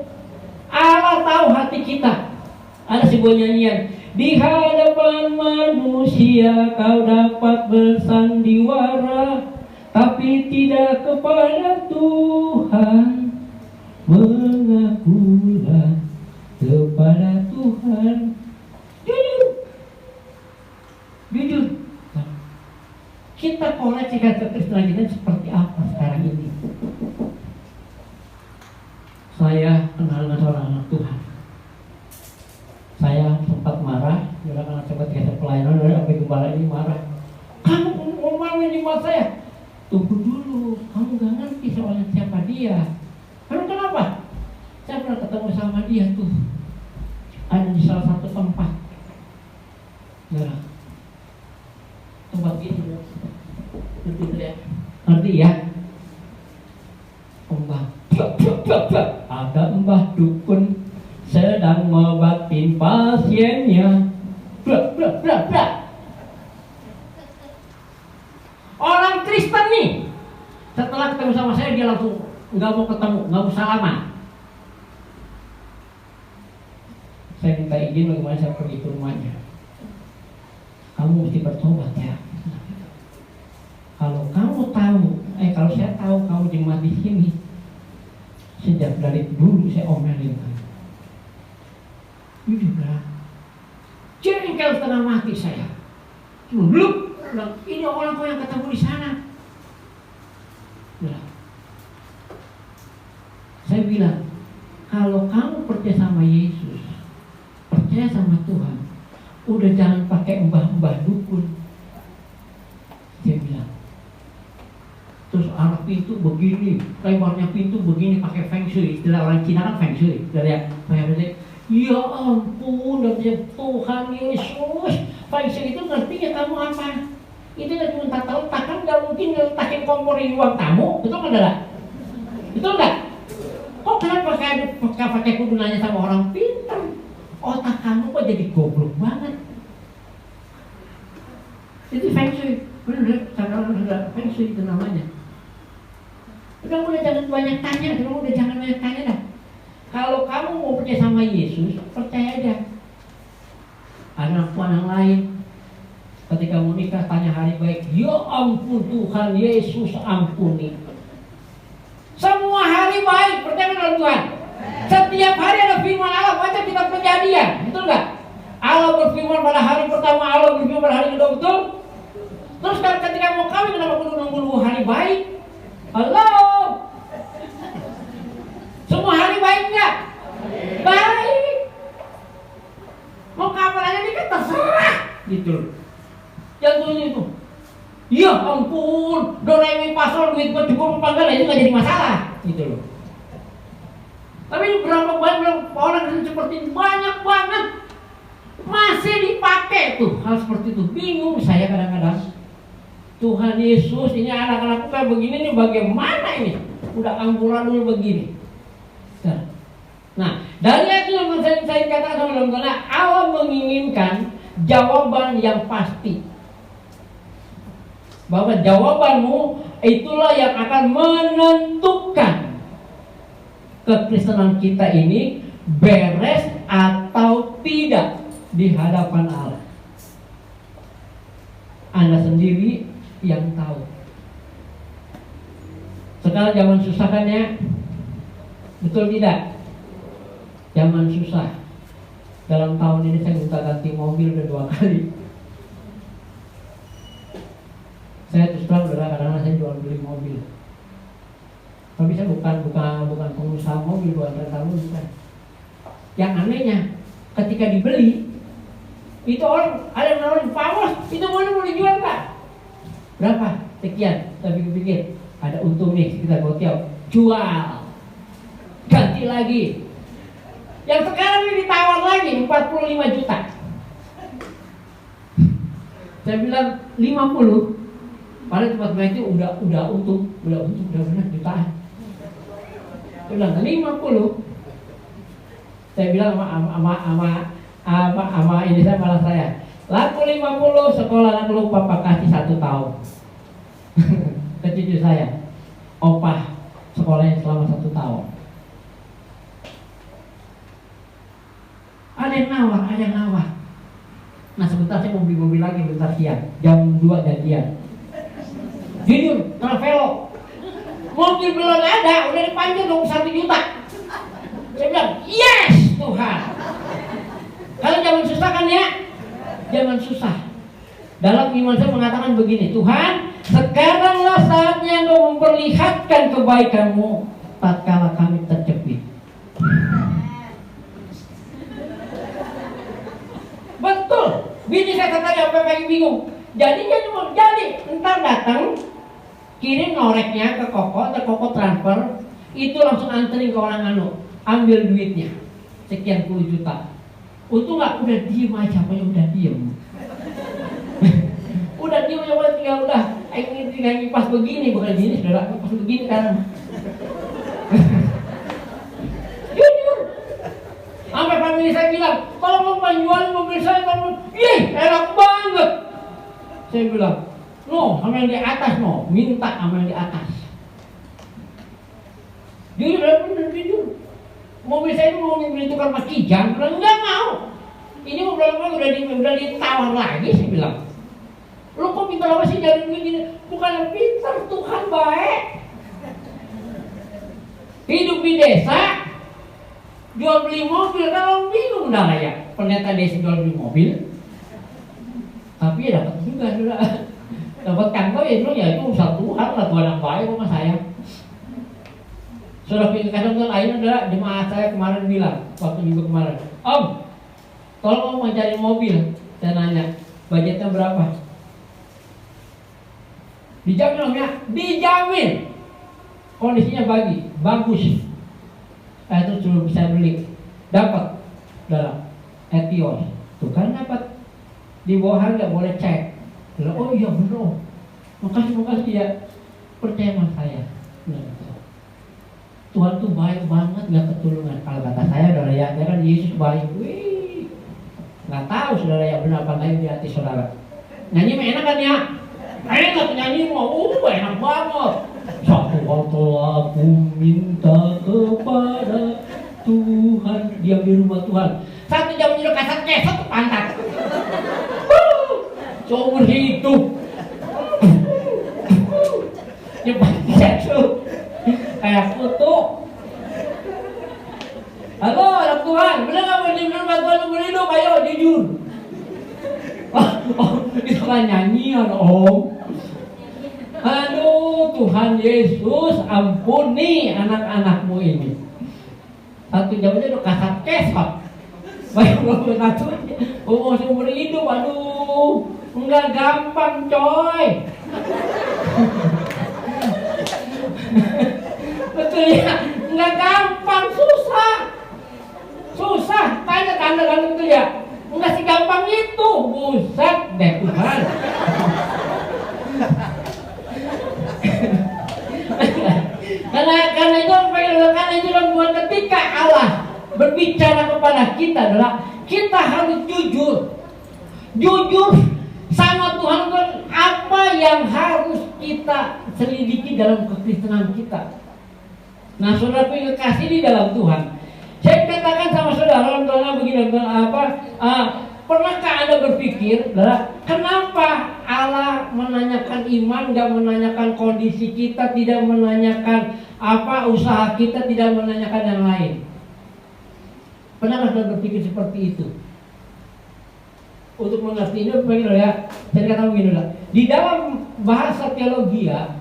Allah tahu hati kita. Ada sebuah nyanyian. Di hadapan manusia kau dapat bersandiwara, tapi tidak kepada Tuhan. Mengakulah kepada Tuhan. Jujur. Kita koleksikan kekristenan kita seperti apa sekarang ini. Saya kenal dengan seorang anak Tuhan. Saya sempat marah, karena sempat dikasih pelayanan dari sampai gembala ini marah. Kamu ngomongin di mata saya. Tunggu dulu, kamu gak ngerti soalnya siapa dia. Lalu kenapa? Saya pernah ketemu sama dia tuh. Ada di salah satu tempat. Ya. Tempat ini. Ngerti ya? Mbah. Ada mbah dukun sedang ngobatin pasiennya. Orang Kristen nih, setelah ketemu sama saya dia langsung nggak mau ketemu, nggak mau salaman. Saya minta izin bagaimana saya pergi ke rumahnya. Kamu mesti bertobat ya. Kalau kamu tahu, kalau saya tahu kamu jemaat di sini, sejak dari dulu saya omelin kamu. Ini benar. Jengkel setengah mati saya. Belum, ini orang kau yang ketemu di sana. Benar. Saya bilang, kalau kamu percaya sama Yesus, percaya sama Tuhan, udah jangan pakai mbah-mbah dukun. Saya bilang, terus arah pintu begini, lebarnya pintu begini, pakai feng shui. Istilah orang Cina kan feng shui. Dari ya ampun, dari Tuhan Yesus, feng shui itu ngertinya kamu apa? Itu nggak cuma tata letak, kan nggak mungkin ngeletakin kompor di ruang tamu, betul nggak ada? Betul nggak? Kok kenapa pakai kudu nanya sama orang pintar? Otak kamu kok jadi goblok banget? Itu feng shui, benar? Feng shui itu namanya. bilang udah jangan banyak tanya, udah jangan banyak tanya dah. Kalau kamu mau percaya sama Yesus, percaya aja. Anak yang lain, ketika mau nikah tanya hari baik, ya ampun Tuhan Yesus ampuni. Semua hari baik, percaya dengan Tuhan. Setiap hari ada firman Allah, baca kitab Kejadian, betul nggak? Allah berfirman pada hari pertama, Allah berfirman pada hari kedua, betul? Terus ketika mau kawin, kenapa perlu nunggu hari baik? Halo? Semua hari baik nggak? Baik. Mau kapan aja nih kan terserah, gitu. Jangan itu. Ya ampun, doremi pasol duit buat cukup apa enggak, itu nggak jadi masalah, gitu loh. Tapi berapa banyak orang yang seperti ini, banyak banget masih dipakai tuh hal seperti itu. Bingung saya kadang-kadang. Tuhan Yesus, ini anak-anakku kayak begini nih, bagaimana ini? Udah amburadul begini. Nah, dari itu yang saya katakan sama teman-teman, Allah menginginkan jawaban yang pasti. Bahwa jawabanmu itulah yang akan menentukan kekristenan kita ini beres atau tidak di hadapan Allah. Anda sendiri yang tahu. Sekarang zaman susah kan ya? Betul tidak? Zaman susah. Dalam tahun ini saya minta ganti mobil udah 2 kali. Saya terus terang kadang-kadang saya jual beli mobil. Tapi saya bukan pengusaha mobil, bukan rental mobil, bukan. Yang anehnya, ketika dibeli, itu orang ada yang nawarin, Pak Bos, itu mobil mau dijual Pak? Berapa? Sekian. Tapi pikir ada untung nih, kita gokil, jual, ganti lagi. Yang sekarang ini ditawar lagi 45 juta. Saya bilang 50. Pada tempat itu udah untung udah benar jutaan. Saya bilang 50. Saya bilang sama ini saya malah saya. Laku 50 sekolah anak lu papa kasih 1 tahun. Ke cucu saya. Opah sekolahnya selama 1 tahun. Ada yang nawar. Nah sebentar saya mau beli mobil lagi, bentar siang. Jam 2 janjian. Jujur, Travelo. Mobil belum ada, udah dipanjang 21 juta. Saya bilang, yes Tuhan. Kalau zaman susah kan ya? Zaman susah. Dalam iman saya mengatakan begini, Tuhan, sekaranglah saatnya Engkau memperlihatkan kebaikan-Mu tatkala kami terjepit. Betul. Bini saya tadi sampai pagi bingung. Jadi entar datang kirim noreknya ke Koko transfer, itu langsung anterin ke orang ambil duitnya sekian puluh juta. Untung nggak, udah diem aja, pokoknya udah diem. Udah diem aja, tinggal udah ini pas begini, bukan gini, saudara, pas begini kan. Jujur. Sampai family saya bilang, kalau mau penjual mobil saya, enak banget. Saya bilang, no, sama yang di atas, no, minta sama yang di atas. Jujur. Mobil saya itu mau ditukar sama Kijang, bilang nggak mau. Ini mau berapa udah ditawar lagi, saya bilang. Lo kok pintar apa sih jadi begini? Bukan pintar, Tuhan baik. Hidup di desa, jual beli mobil, kalau bingung dah ya. Pendeta desa jual beli mobil, tapi ya dapat juga sudah. Dapat kantor ya itu usaha Tuhan lah, Tuhan yang baik sama saya. Sudah pikir kadang lain adalah jemaat saya kemarin bilang, waktu minggu kemarin, Om, tolong mau cari mobil. Saya nanya, budgetnya berapa? Dijamin Om ya, dijamin. Kondisinya bagus. Itu sudah bisa beli, dapat dalam Etios. Tuh kan dapat. Di bawah harga boleh cek. Bilang, oh iya benar. Makasih ya, percaya sama saya. Tuhan tuh baik banget, gak ketulungan. Kalau kata saya, saudara ya kan Yesus baik. Wih, nggak tahu saudara ya benar apa nggak di hati saudara. Nyanyi mah enak kan ya? Enak nyanyi mah, enak banget. Satu waktu Tuhan. 1 jam udah kasar kesot ke pantat. Seumur hidup. Cepat jatuh. Kayak kutu. Halo anak Tuhan, bener gak bener bantuan umur hidup? Ayo jujur. Oh, itu kan nyanyian om. Aduh Tuhan Yesus, ampuni anak-anakmu ini. 1 jam aja udah kasar kesot. Baik belum satu seumur hidup, aduh, enggak gampang coy. Betul ya, enggak gampang, susah. Tanya tanda kan betul ya, enggak segampang itu, buset deh Tuhan. Karena itu buat ketika Allah berbicara kepada kita adalah kita harus jujur sama Tuhan. Apa yang harus kita selidiki dalam kekristenan kita. Nah, saudara yang kasih di dalam Tuhan, saya katakan sama saudara begini, pernahkah Anda berpikir kenapa Allah menanyakan iman, gak menanyakan kondisi kita, tidak menanyakan usaha kita, tidak menanyakan yang lain? Pernahkah Anda berpikir seperti itu? Untuk mengerti ini begini ya, saya katakan begini lah. Di dalam bahasa teologi ya,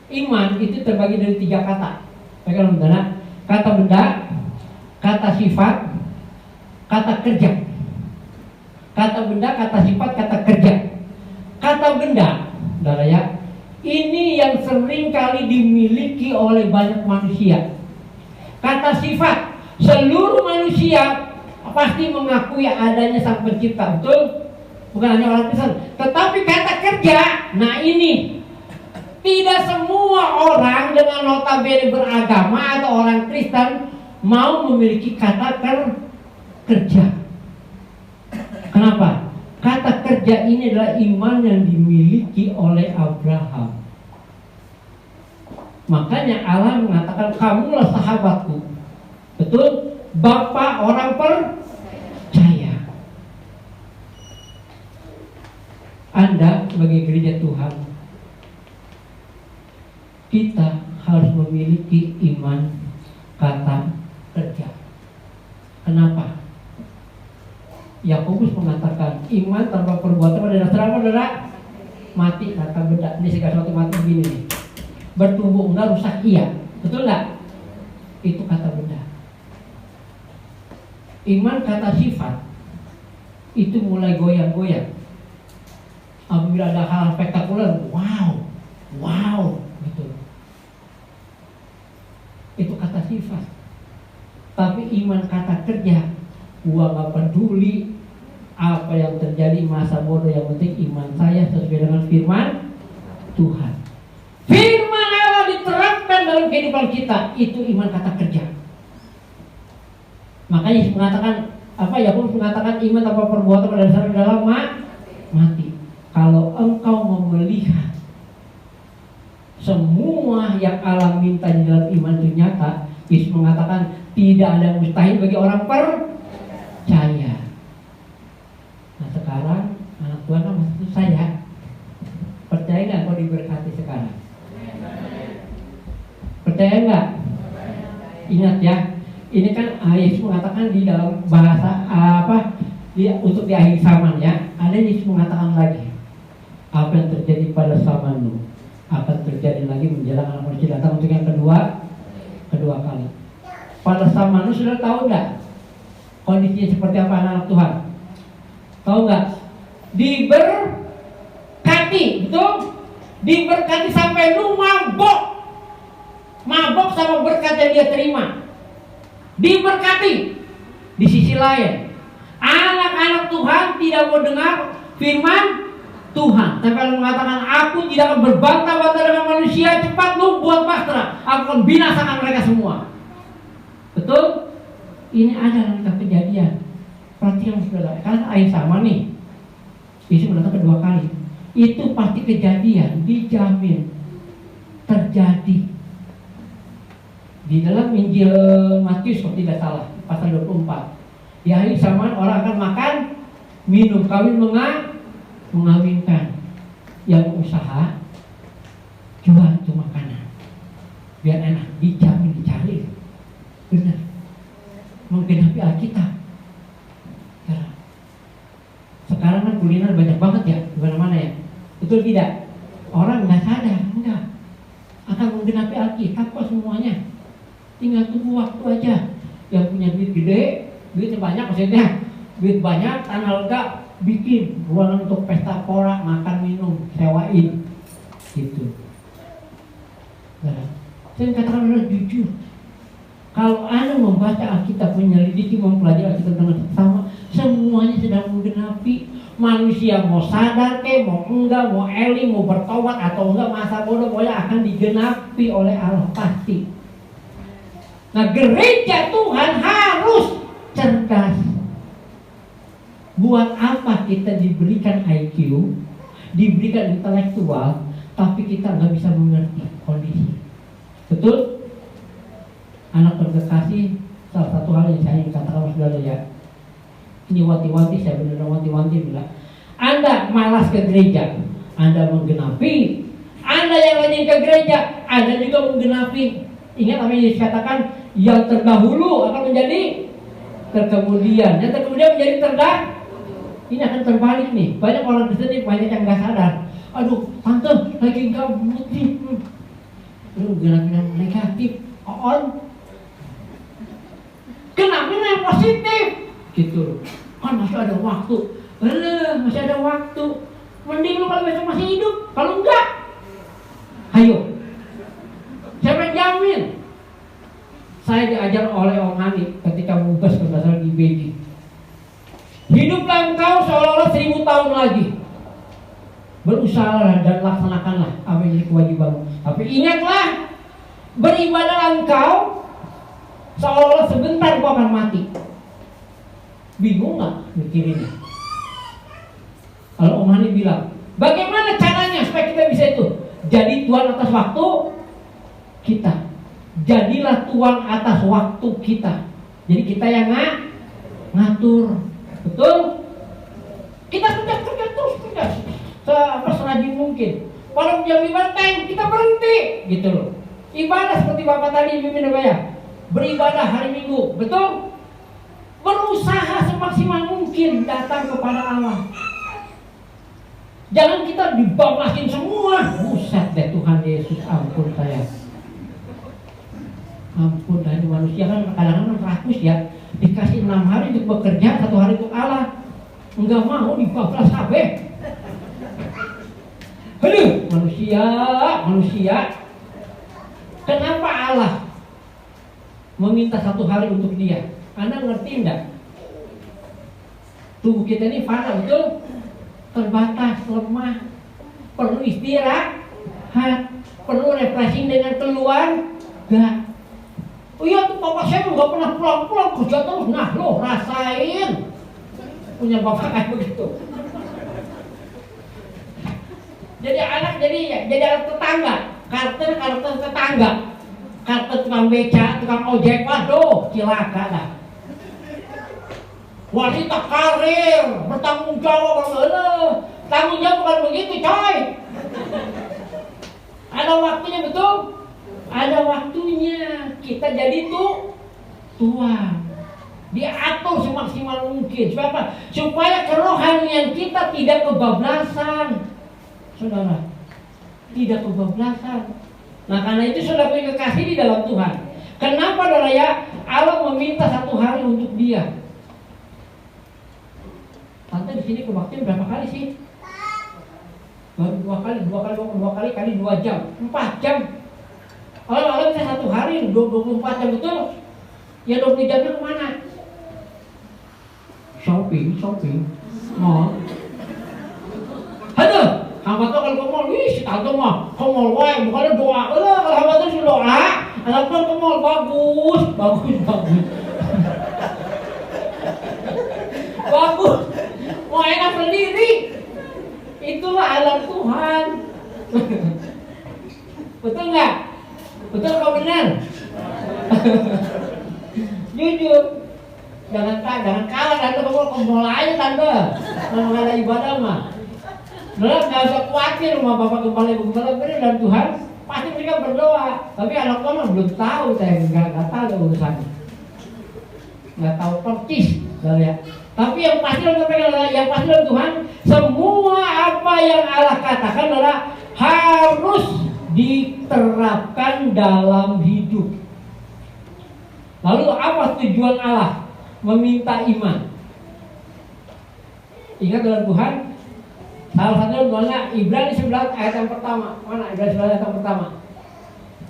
iman itu terbagi dari 3 kata. Kata benda, kata sifat, kata kerja. Kata benda, kata sifat, kata kerja. Kata benda, saudara ya, ini yang sering kali dimiliki oleh banyak manusia. Kata sifat, seluruh manusia pasti mengakui adanya Sang Pencipta, betul? Bukan hanya orang Kristen. Tetapi kata kerja, nah ini tidak semua orang dengan notabene beragama atau orang Kristen mau memiliki kata kerja. Kenapa? Kata kerja ini adalah iman yang dimiliki oleh Abraham. Makanya Allah mengatakan, kamulah sahabatku. Betul? Bapa orang percaya. Anda sebagai gereja Tuhan, kita harus memiliki iman kata kerja. Kenapa? Yakobus mengatakan iman tanpa perbuatan pada dasarnya adalah mati. Kata benda ini segala sesuatu mati begini nih. Bertumbuh enggak, rusak iya. Betul enggak? Itu kata benda. Iman kata sifat itu mulai goyang-goyang. Apabila ada hal spektakuler, wow, gitu. Itu kata sifat. Tapi iman kata kerja, gua gak peduli apa yang terjadi, masa bodoh, yang penting iman saya sesuai dengan firman Tuhan. Firman Allah diterapkan dalam kehidupan kita, itu iman kata kerja. Makanya Yesus mengatakan, Yakobus mengatakan iman tanpa perbuatan pada dasarnya adalah mati. Kalau engkau melihat semua yang Allah minta di dalam iman itu nyata, Yesus mengatakan tidak ada yang mustahil bagi orang percaya. Nah sekarang anak Tuhan kan masih susah ya. Percaya nggak kau diberkati sekarang? Percaya nggak? Ingat ya, ini kan Yesus mengatakan di dalam bahasa untuk di akhir zaman ya. Ada Yesus mengatakan lagi, apa yang terjadi pada zamanmu akan terjadi lagi menjelang Anak Manusia datang untuk yang kedua kali. Pada zamanmu sudah tahu nggak kondisinya seperti apa anak Tuhan? Tahu nggak? Diberkati, betul? Diberkati sampai lu mabok sama berkat yang dia terima. Diberkati. Di sisi lain, anak-anak Tuhan tidak mau dengar firman Tuhan. Sampai mengatakan, aku tidak akan berbantah-bantah dengan manusia, cepat lu buat bahtera, aku akan binasakan mereka semua. Betul? Ini ada dalam Kejadian. Perhatikan saudara, karena ayat sama nih. Yesus datang kedua kali. Itu pasti kejadian, dijamin terjadi. Di dalam Injil Matius kalau tidak salah, pasal 24. Di akhir zaman orang akan makan, minum, kawin, mengawinkan. Yang usaha jual itu makanan biar enak, dijamin dicari. Benar, menggenapi Alkitab. Sekarang kan kuliner banyak banget ya, di mana-mana ya. Betul tidak? Orang nggak sadar, enggak. Akan menggenapi Alkitab kok semuanya. Tinggal tunggu waktu aja. Yang punya duit gede, duitnya banyak maksudnya, duit banyak, tanah lega, bikin ruangan untuk pesta pora, makan minum, sewain, gitu. Nah, saya katakan benar jujur. Kalau Anda membaca Alkitab, menyelidiki, mempelajari Alkitab dengan sama, semuanya sedang menggenapi. Manusia mau sadar ke, mau enggak, mau eling, mau bertobat atau enggak, masa bodoh pokoknya akan digenapi oleh Allah pasti. Nah, gereja Tuhan harus cerdas. Buat apa kita diberikan IQ, diberikan intelektual, tapi kita nggak bisa mengerti kondisi? Betul? Anak terkasih, salah satu hal yang saya ingin katakan saudara ya, ini wanti-wanti, saya benar wanti-wanti bilang, Anda malas ke gereja, Anda menggenapi. Anda yang rajin ke gereja, Anda juga menggenapi. Ingat apa yang dikatakan, yang terdahulu akan menjadi terkemudian, yang terkemudian menjadi terdahulu. Ini akan terbalik nih. Banyak orang Kristen ini banyak yang nggak sadar. Aduh, tante lagi nggak butuh. Lu gerak yang negatif, on. Kenapa yang positif? Gitu. Kan masih ada waktu. Masih ada waktu. Mending lu kalau besok masih hidup. Kalau enggak, ayo. Siapa yang jamin? Saya diajar oleh Om Hani ketika mubas berdasarkan di Beijing. Hiduplah engkau seolah-olah 1000 tahun lagi. Berusahalah dan laksanakanlah apa yang jadi kewajibanmu. Tapi ingatlah, beribadahlah engkau seolah-olah sebentar kau akan mati. Bingung nggak mikirinnya? Kalau Om Hani bilang, bagaimana caranya supaya kita bisa itu? Jadi Tuhan atas waktu kita. Jadilah Tuhan atas waktu kita. Jadi kita yang ngatur. Betul? Kita kerja terus serajin mungkin. Kalau jam ibadah kita berhenti, gitu loh. Ibadah seperti Bapak tadi pimpin apa ya? Beribadah hari Minggu, betul? Berusaha semaksimal mungkin datang kepada Allah. Jangan kita dibablasin semua. Buset deh Tuhan Yesus, ampun saya. Ampun, dari manusia kan kadang-kadang rakus ya. Dikasih 6 hari untuk bekerja, 1 hari untuk Allah. Enggak mau dibablas habis. Aduh, manusia. Kenapa Allah meminta 1 hari untuk dia? Anda ngerti enggak? Tubuh kita ini fana, betul? Terbatas, lemah, perlu istirahat, perlu refreshing dengan keluarga. Oh iya tuh bapak saya nggak pernah pulang kerja terus. Nah lo rasain punya bapak kayak begitu. Jadi anak jadi anak tetangga, karakter tetangga, karakter tukang beca, tukang ojek, waduh cilaka dah. Wanita karir bertanggung jawab, tanggung jawab bukan begitu coy. Ada waktunya, betul? Ada waktunya. Kita jadi tuan. Diatur semaksimal mungkin. Supaya apa? Supaya kerohanian kita tidak kebablasan. Saudara, tidak kebablasan. Nah karena itu saudara punya kekasih di dalam Tuhan. Kenapa saudara ya? Allah meminta 1 hari untuk dia. Tante di sini kebaktian berapa kali sih? Baru 2 kali kali 2 jam, 4 jam. Kalau bisa 1 hari 24 jam, betul? Ya 20 jamnya kemana? Shopping. Mall. Aduh, hamba tuh kalau ke mall, si tante mah ke mall wae, bukannya doa. Kalau hamba tuh si doa, anak tuh ke mall bagus. Bagus. Mau enak sendiri. Itulah alam Tuhan. Betul nggak? Betul apa benar? Jujur. Jangan kalah tante, kamu mulai aja tante. Kalau ada ibadah mah. Nggak usah khawatir sama bapak gembala ibu gembala bener dan Tuhan pasti mereka berdoa. Tapi anak mah belum tahu, saya nggak tahu urusannya. Nggak tahu persis, ya. Tapi yang pasti dalam Tuhan, semua apa yang Allah katakan adalah harus diterapkan dalam hidup. Lalu apa tujuan Allah meminta iman? Ingat dalam Tuhan, salah satunya doanya Ibrani 11 ayat yang pertama. Mana Ibrani 11 ayat yang pertama?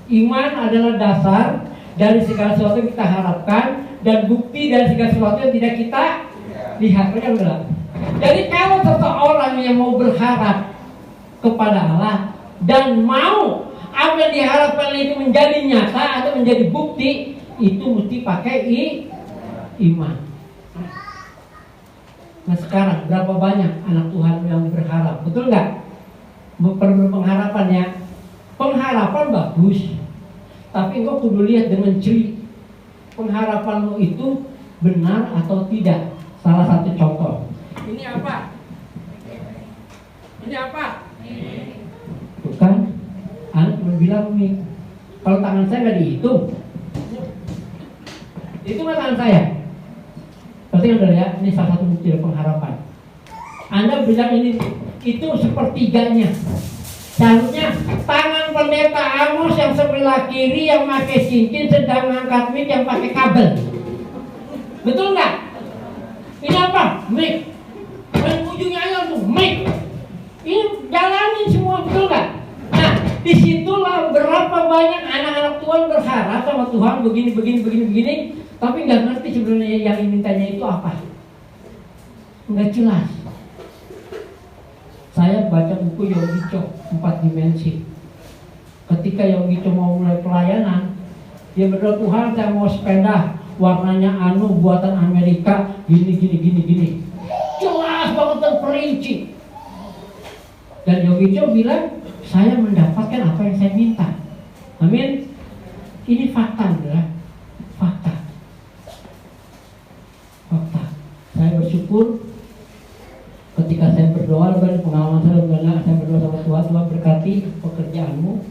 Iman adalah dasar dari segala sesuatu yang kita harapkan dan bukti dari segala sesuatu yang tidak kita lihat. Benar. Jadi kalau seseorang yang mau berharap kepada Allah dan mau apa yang diharapkan itu menjadi nyata atau menjadi bukti, itu mesti pakai iman. Nah sekarang berapa banyak anak Tuhan yang berharap? Betul nggak? Perlu pengharapan ya. Pengharapan bagus, tapi engkau kudu lihat dengan ciri pengharapanmu itu benar atau tidak. Salah satu contoh. Ini apa? Ini apa? Bukan. Anak bilang nih, kalau tangan saya nggak dihitung, itu kan tangan saya. Pasti kan ya, ini salah satu bukti pengharapan. Anda bilang ini itu sepertiganya. Seharusnya tangan pendeta Amos yang sebelah kiri yang pakai cincin sedang mengangkat mic yang pakai kabel. Betul nggak? Ini apa? Mic. Dan ujungnya aja tuh mic. Ini jalanin semua, betul nggak? Nah, disitulah berapa banyak anak-anak Tuhan berharap sama Tuhan begini, tapi nggak ngerti sebenarnya yang dimintanya itu apa. Nggak jelas. Saya baca buku Yogi Cho 4 Dimensi. Ketika Yogi Cho mau mulai pelayanan, dia berdoa, Tuhan saya mau sepeda warnanya buatan Amerika, gini. Jelas banget dan perinci. Dan Yogi Cho bilang, saya mendapatkan apa yang saya minta. Amin. Ini fakta, adalah fakta. Saya bersyukur ketika saya berdoa dan pengalaman saya berdoa sama Tuhan berkati pekerjaanmu.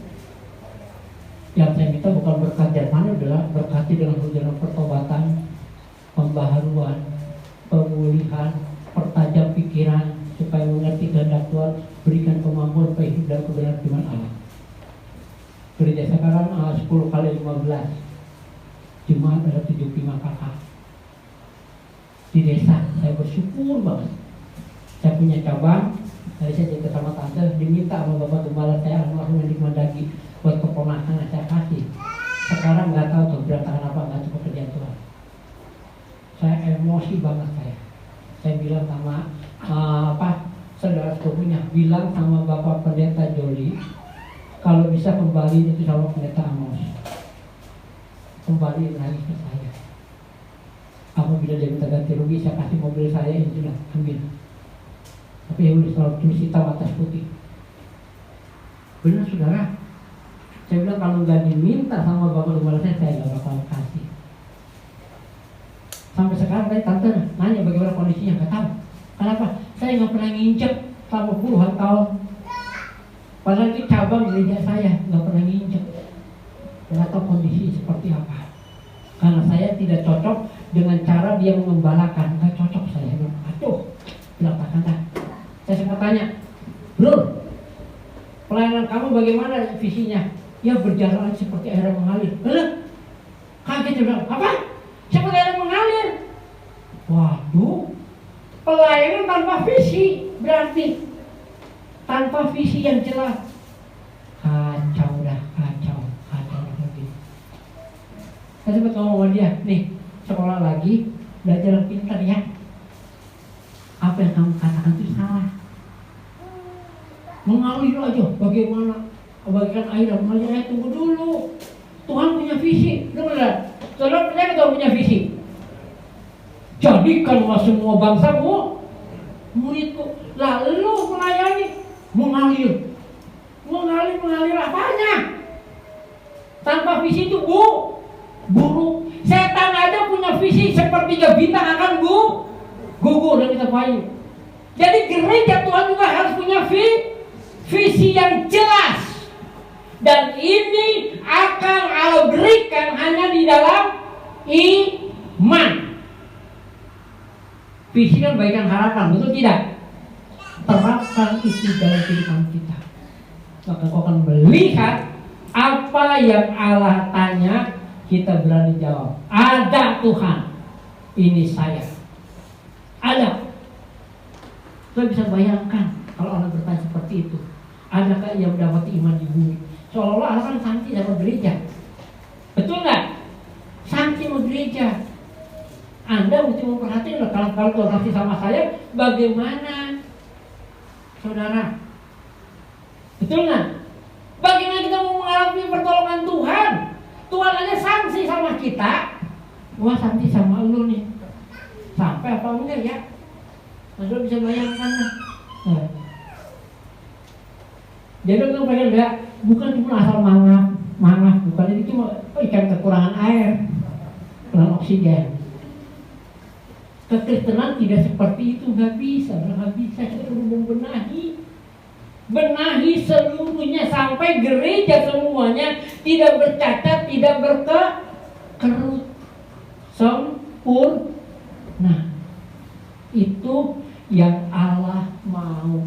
Yang saya minta bukan berkat dari mana, adalah berkati dengan hujan pertobatan, pembaharuan, pemulihan, pertajam pikiran supaya mengerti kehendak Tuhan, berikan kemampuan hidup dan kebenaran firman Allah. Gereja sekarang 10 kali 15 Jumat ada 75 kakak di desa. Saya bersyukur banget. Saya punya cabang, tadi saya cerita sama tante, diminta sama bapak gembala saya almarhum yang Mandagi buat keponakan saya kasih. Sekarang nggak tahu tuh berantakan apa, nggak cukup kerja Tuhan. Saya emosi banget saya bilang sama saudara sepupunya, bilang sama bapak pendeta Joli, kalau bisa kembali itu sama pendeta Amos, kembali lagi ke saya. Apabila dia minta ganti rugi, saya kasih mobil saya, itu lah ambil. Tapi yang udah selalu tulis hitam atas putih. Benar saudara. Saya bilang kalau nggak diminta sama bapak gembala saya nggak bakal kasih. Sampai sekarang tante nanya bagaimana kondisinya, nggak tahu. Kenapa? Saya nggak pernah nginjek selama puluhan tahun. Padahal itu cabang gereja saya, nggak pernah nginjek. Nggak tahu kondisi seperti apa. Karena saya tidak cocok dengan cara dia mengembalakan, nggak cocok saya. Aduh, bilang tante. Saya sempat tanya, bro, pelayanan kamu bagaimana visinya? Ya berjalan seperti air mengalir. Kaget dia bilang, apa? Seperti air mengalir? Waduh, pelayanan tanpa visi, berarti tanpa visi yang jelas. Kacau lagi. Saya sempat ngomong sama dia, nih sekolah lagi, belajar yang pintar ya. Apa yang kamu katakan itu salah. Mengalir aja, bagaimana? Bagikan air dan mengalir, tunggu dulu. Tuhan punya visi, benar. Saudara percaya Tuhan punya visi. Jadikanlah semua bangsamu muridku. Lalu melayani, mengalir apanya? Tanpa visi itu buruk. Setan aja punya punya visi seperti bintang akan gugur dan kita payu. Jadi gereja Tuhan juga harus punya visi yang jelas. Dan ini akan Allah berikan hanya di dalam iman. Visi kan bagikan harapan, betul tidak? Terapkan itu dalam kehidupan kita. Maka kau akan melihat apa yang Allah tanya, kita berani jawab. Ada Tuhan, ini saya. Ada. Kita bisa bayangkan kalau Allah bertanya seperti itu. Adakah ia mendapat iman di bumi? Seolah-olah Allah kan sanksi sama gereja. Betul nggak? Sanksi sama gereja. Anda mesti memperhatikan kalau Tuhan kasih sama saya, bagaimana saudara? Betul nggak? Bagaimana kita mau mengalami pertolongan Tuhan? Tuhan aja sanksi sama kita. Wah, sanksi sama lu nih. Sampai apa enggak ya? Anda bisa bayangkan lah. Jadi kita pengen lihat, bukan cuma asal mangap, bukan ini cuma ikan kekurangan air, kurang oksigen. Kekristenan tidak seperti itu, nggak bisa. Kita perlu benahi seluruhnya sampai gereja semuanya tidak bercacat, tidak berkerut, sempurna. Itu yang Allah mau.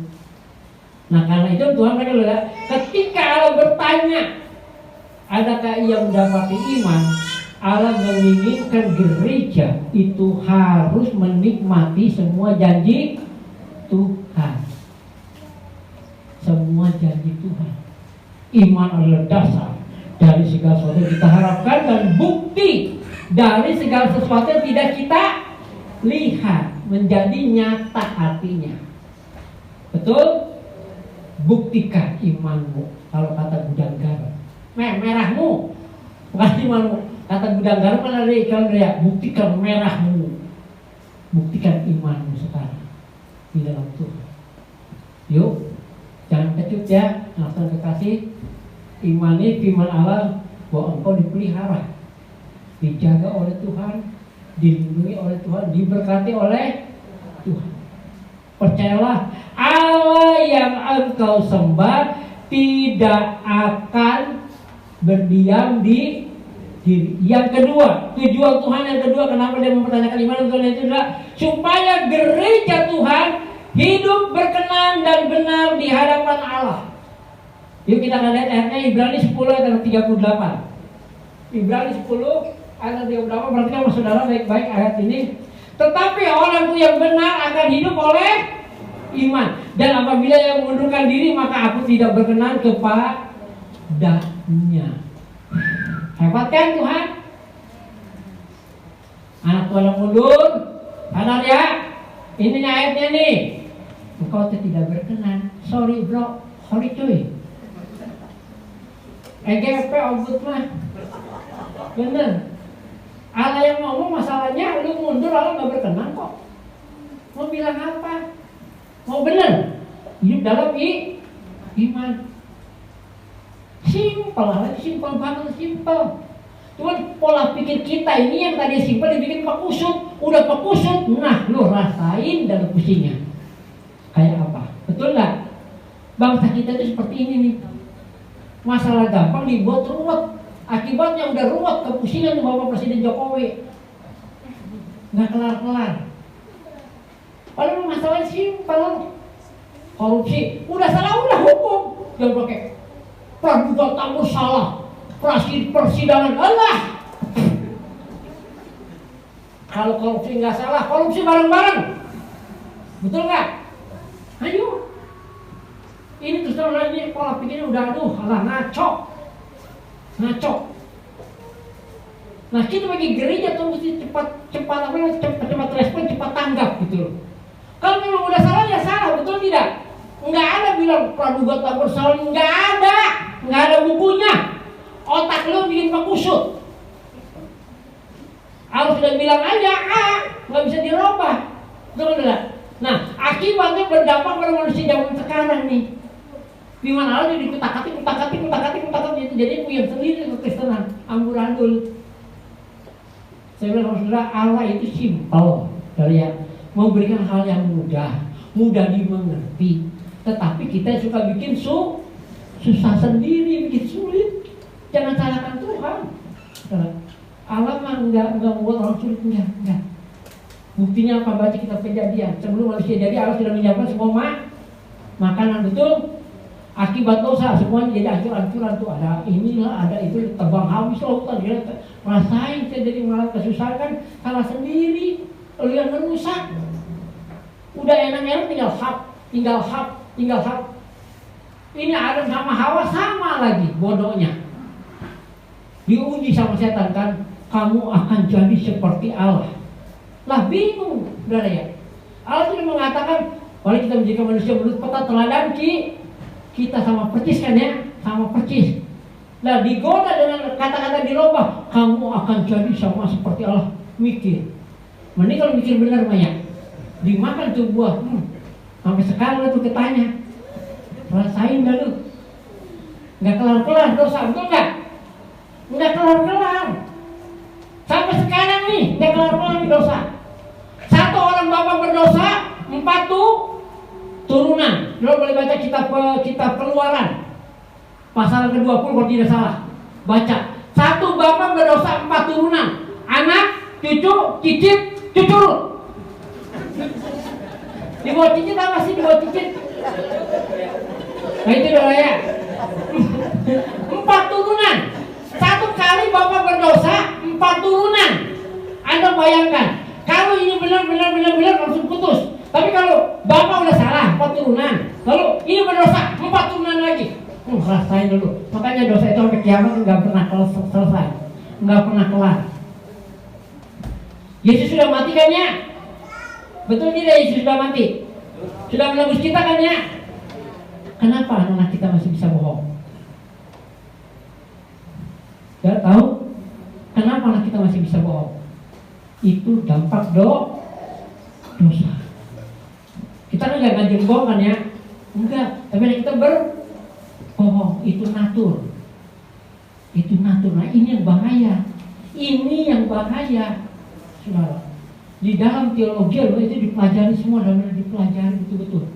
Nah, karena itu Tuhan berkata, ketika Allah bertanya, adakah ia mendapati iman? Allah menginginkan gereja itu harus menikmati semua janji Tuhan. Semua janji Tuhan. Iman adalah dasar dari segala sesuatu yang kita harapkan dan bukti dari segala sesuatu yang tidak kita lihat menjadi nyata artinya. Betul? Buktikan imanmu. Kalau kata gudang garam, merahmu bukan imanmu. Kata gudang garam kan ada iklan ya, buktikan merahmu. Buktikan imanmu sekarang di dalam Tuhan. Yuk, jangan kecut ya, langsung kekasih. Imani firman Allah bahwa engkau dipelihara, dijaga oleh Tuhan, dilindungi oleh Tuhan, diberkati oleh Tuhan. Percayalah, Allah yang engkau sembah tidak akan berdiam di diri. Yang kedua, tujuan Tuhan yang kedua, kenapa dia mempertanyakan iman Tuhan itu adalah supaya gereja Tuhan hidup berkenan dan benar di hadapan Allah. Yuk kita akan lihat ayatnya Ibrani 10 ayat 38. Ibrani 10 ayat 38, perhatikan saudara baik-baik ayat ini. Tetapi orang yang benar akan hidup oleh iman. Dan apabila yang mengundurkan diri, maka aku tidak berkenan kepadanya. Hebat kan Tuhan? Anak Tuhan yang mundur, sadar ya? Ini ayatnya nih. Engkau tidak berkenan. Sorry bro, sorry cuy. EGP obut mah. Bener. Allah yang ngomong masalahnya lu mundur, Allah gak berkenan kok. Mau bilang apa? Mau bener hidup dalam iman. Simpel banget, simpel. Cuman pola pikir kita ini yang tadi simpel dibikin pekusut. Udah pekusut, nah lu rasain dalam pusingnya kayak apa. Betul gak? Bangsa kita itu seperti ini nih. Masalah gampang dibuat ruwet. Akibatnya udah ruwet, kepusingan tuh Bapak Presiden Jokowi. Nggak kelar-kelar. Padahal masalahnya simpel. Korupsi, udah salah, udah hukum. Jangan pakai praduga tak bersalah, persidangan Allah. Kalau korupsi nggak salah, korupsi bareng-bareng. Betul nggak? Ayo. Ini terus terang lagi pola pikirnya udah Allah ngaco. Nah kita bagi gereja tuh mesti cepat respon, cepat tanggap gitu loh. Kalau memang udah salah ya salah, betul tidak? Nggak ada bilang praduga tak bersalah, nggak ada bukunya. Otak lo bikin pekusut. Harus sudah bilang aja nggak bisa dirubah, betul tidak? Nah akibatnya berdampak pada manusia zaman sekarang nih. Firman Allah jadi kutak-katik itu jadi puyeng sendiri kekristenan, amburadul. Saya bilang saudara, Allah itu simpel, ya, memberikan hal yang mudah dimengerti. Tetapi kita suka bikin susah sendiri, bikin sulit. Jangan salahkan Tuhan. Allah mah enggak membuat orang sulit, enggak. Buktinya apa? Baca kitab Kejadian. Sebelum manusia jadi, Allah sudah menyiapkan semua makanan, betul. Akibat dosa semuanya jadi hancur-hancuran tuh, ada inilah, ada itu, tebang habis lautan. Rasain saya jadi malah kesusahan, kan salah sendiri, lalu yang merusak. Udah enak-enak tinggal hap. Ini Adam sama Hawa sama lagi bodohnya. Diuji sama setan kan, kamu akan jadi seperti Allah. Lah bingung, saudara ya. Allah sudah mengatakan, kalau kita menjadi manusia menurut peta teladan kita sama percis kan ya, sama percis. Nah digoda dengan kata-kata dirubah, kamu akan jadi sama seperti Allah. Mikir, mending kalau mikir benar banyak. Dimakan tuh buah, sampai sekarang tuh ketanya, rasain dah lu, nggak kelar-kelar dosa, betul nggak? Nggak kelar-kelar. Sampai sekarang nih, nggak kelar-kelar nih dosa. Satu orang bapak berdosa, 4 turunan. Lo boleh baca kitab Keluaran pasal ke-20 kalau tidak salah. Baca. Satu bapak berdosa 4 turunan. Anak, cucu, cicit, cucur. Di bawah cicit apa sih? Di bawah cicit. Nah itu doa ya. 4 turunan. Satu kali bapak berdosa 4 turunan. Anda bayangkan, kalau ini benar langsung putus. Tapi kalau bapak udah salah 4 turunan, lalu ini berdosa 4 turunan lagi, rasain dulu. Makanya dosa itu sampai kiamat nggak pernah selesai, nggak pernah kelar. Yesus sudah mati kan ya? Betul tidak Yesus sudah mati? Sudah menebus kita kan ya? Kenapa anak kita masih bisa bohong? Tidak tahu? Kenapa anak kita masih bisa bohong? Itu dampak dosa. Kita kan nggak ngajin bohong kan ya? Enggak, tapi kita berbohong, itu natur. Nah ini yang bahaya. Saudara. Di dalam teologi itu dipelajari semua, dan dipelajari betul-betul.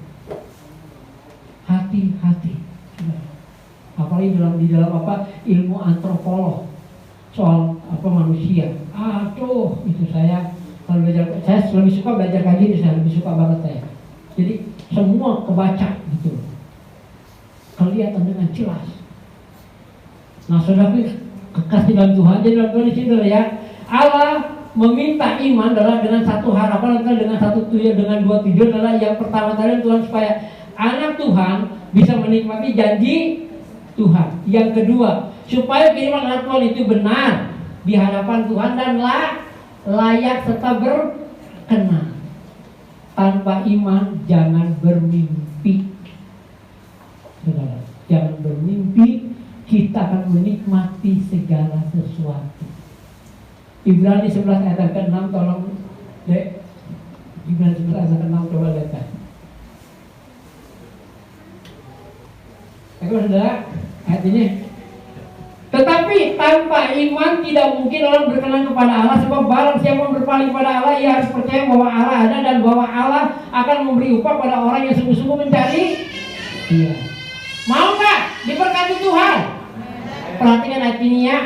Hati-hati. Saudara. Apalagi di dalam apa? Ilmu antropolog. Soal apa manusia. Aduh, itu saya kalau belajar, saya lebih suka belajar kaji ini, saya lebih suka banget saya. Jadi semua kebaca gitu, kelihatan dengan jelas. Nah saudara kekasih dalam Tuhan, jadi dalam Tuhan di sini ya, Allah meminta iman adalah dengan satu harapan, dengan satu tujuan, dengan 2 tujuan adalah yang pertama tadi Tuhan supaya anak Tuhan bisa menikmati janji Tuhan. Yang kedua, supaya firman anak Tuhan itu benar di hadapan Tuhan dan layak serta berkenan. Tanpa iman jangan bermimpi. Saudara, jangan bermimpi, kita akan menikmati segala sesuatu. Ibrani 11 ayat ke-6, tolong Dek. Ibrani 11 ayat ke-6, coba lihat. Oke saudara, ayat ini. Tetapi tanpa iman tidak mungkin orang berkenan kepada Allah, sebab barang siapa berpaling kepada Allah, ia harus percaya bahwa Allah ada dan bahwa Allah akan memberi upah pada orang yang sungguh-sungguh mencari Dia. Mau nggak diberkati Tuhan? Perhatikan ayat ini ya.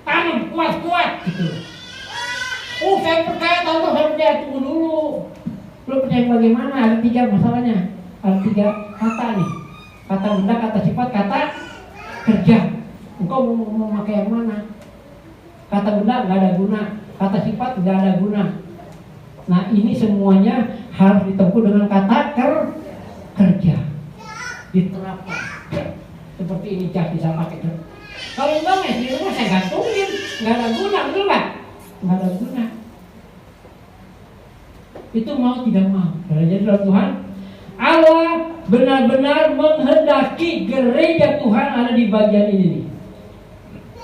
Tanam kuat gitu. Saya percaya, saya percaya. Tunggu dulu. Belum percaya bagaimana? Ada 3 masalahnya. Ada 3 kata nih. Kata benda, kata sifat, kata kerja. Engkau mau memakai yang mana? Kata benda nggak ada guna, kata sifat nggak ada guna. Nah ini semuanya harus ditempuh dengan kata kerja. Diterapkan. Seperti ini jas bisa pakai. Kalau enggak di rumah saya gantungin, nggak ada guna, betul nggak? Nggak ada guna. Itu mau tidak mau. Jadi dalam Tuhan, Allah benar-benar menghendaki gereja Tuhan ada di bagian ini.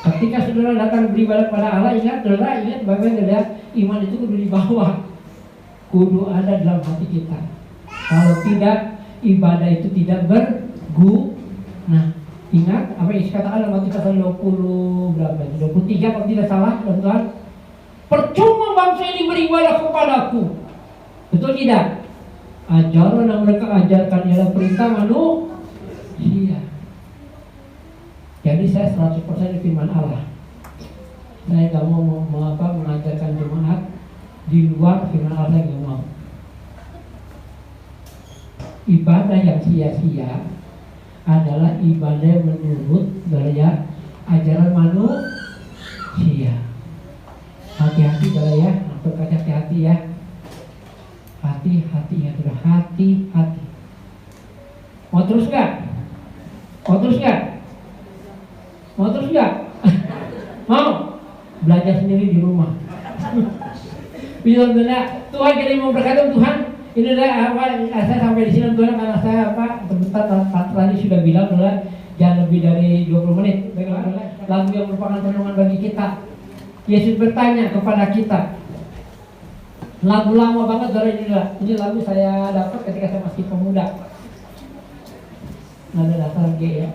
Ketika saudara datang beribadah pada Allah, ingat bagaimana iman itu kudu dibawa, kudu ada dalam hati kita. Kalau tidak, ibadah itu tidak berguna. Ingat apa yang dikatakan dalam Matius pasal 20 berapa? 23 kalau tidak salah, teman-teman. Percuma bangsa ini beribadah kepadaku. Betul tidak? Ajaran yang mereka ajarkan ialah perintah manusia. Jadi saya 100% firman Allah. Saya tidak mau mengajarkan jemaat di luar firman Allah, saya tidak mau. Ibadah yang sia-sia adalah ibadah menurut gaya ajaran manusia. Hati-hati kalau ya, untuk hati-hati ya. Hati-hati ya, sudah hati-hati. Mau terus gak? Mau terus gak? Mau terus gak? Mau? Belajar sendiri di rumah. Bismillah. Tuhan kita mau berkata Tuhan. Ini adalah saya sampai di sini Tuhan, karena saya tadi sudah bilang adalah jangan lebih dari 20 menit. Lagu yang merupakan renungan bagi kita. Yesus bertanya kepada kita. Lagu lama banget dari ini lagu saya dapat ketika saya masih pemuda. Nada dasar G ya.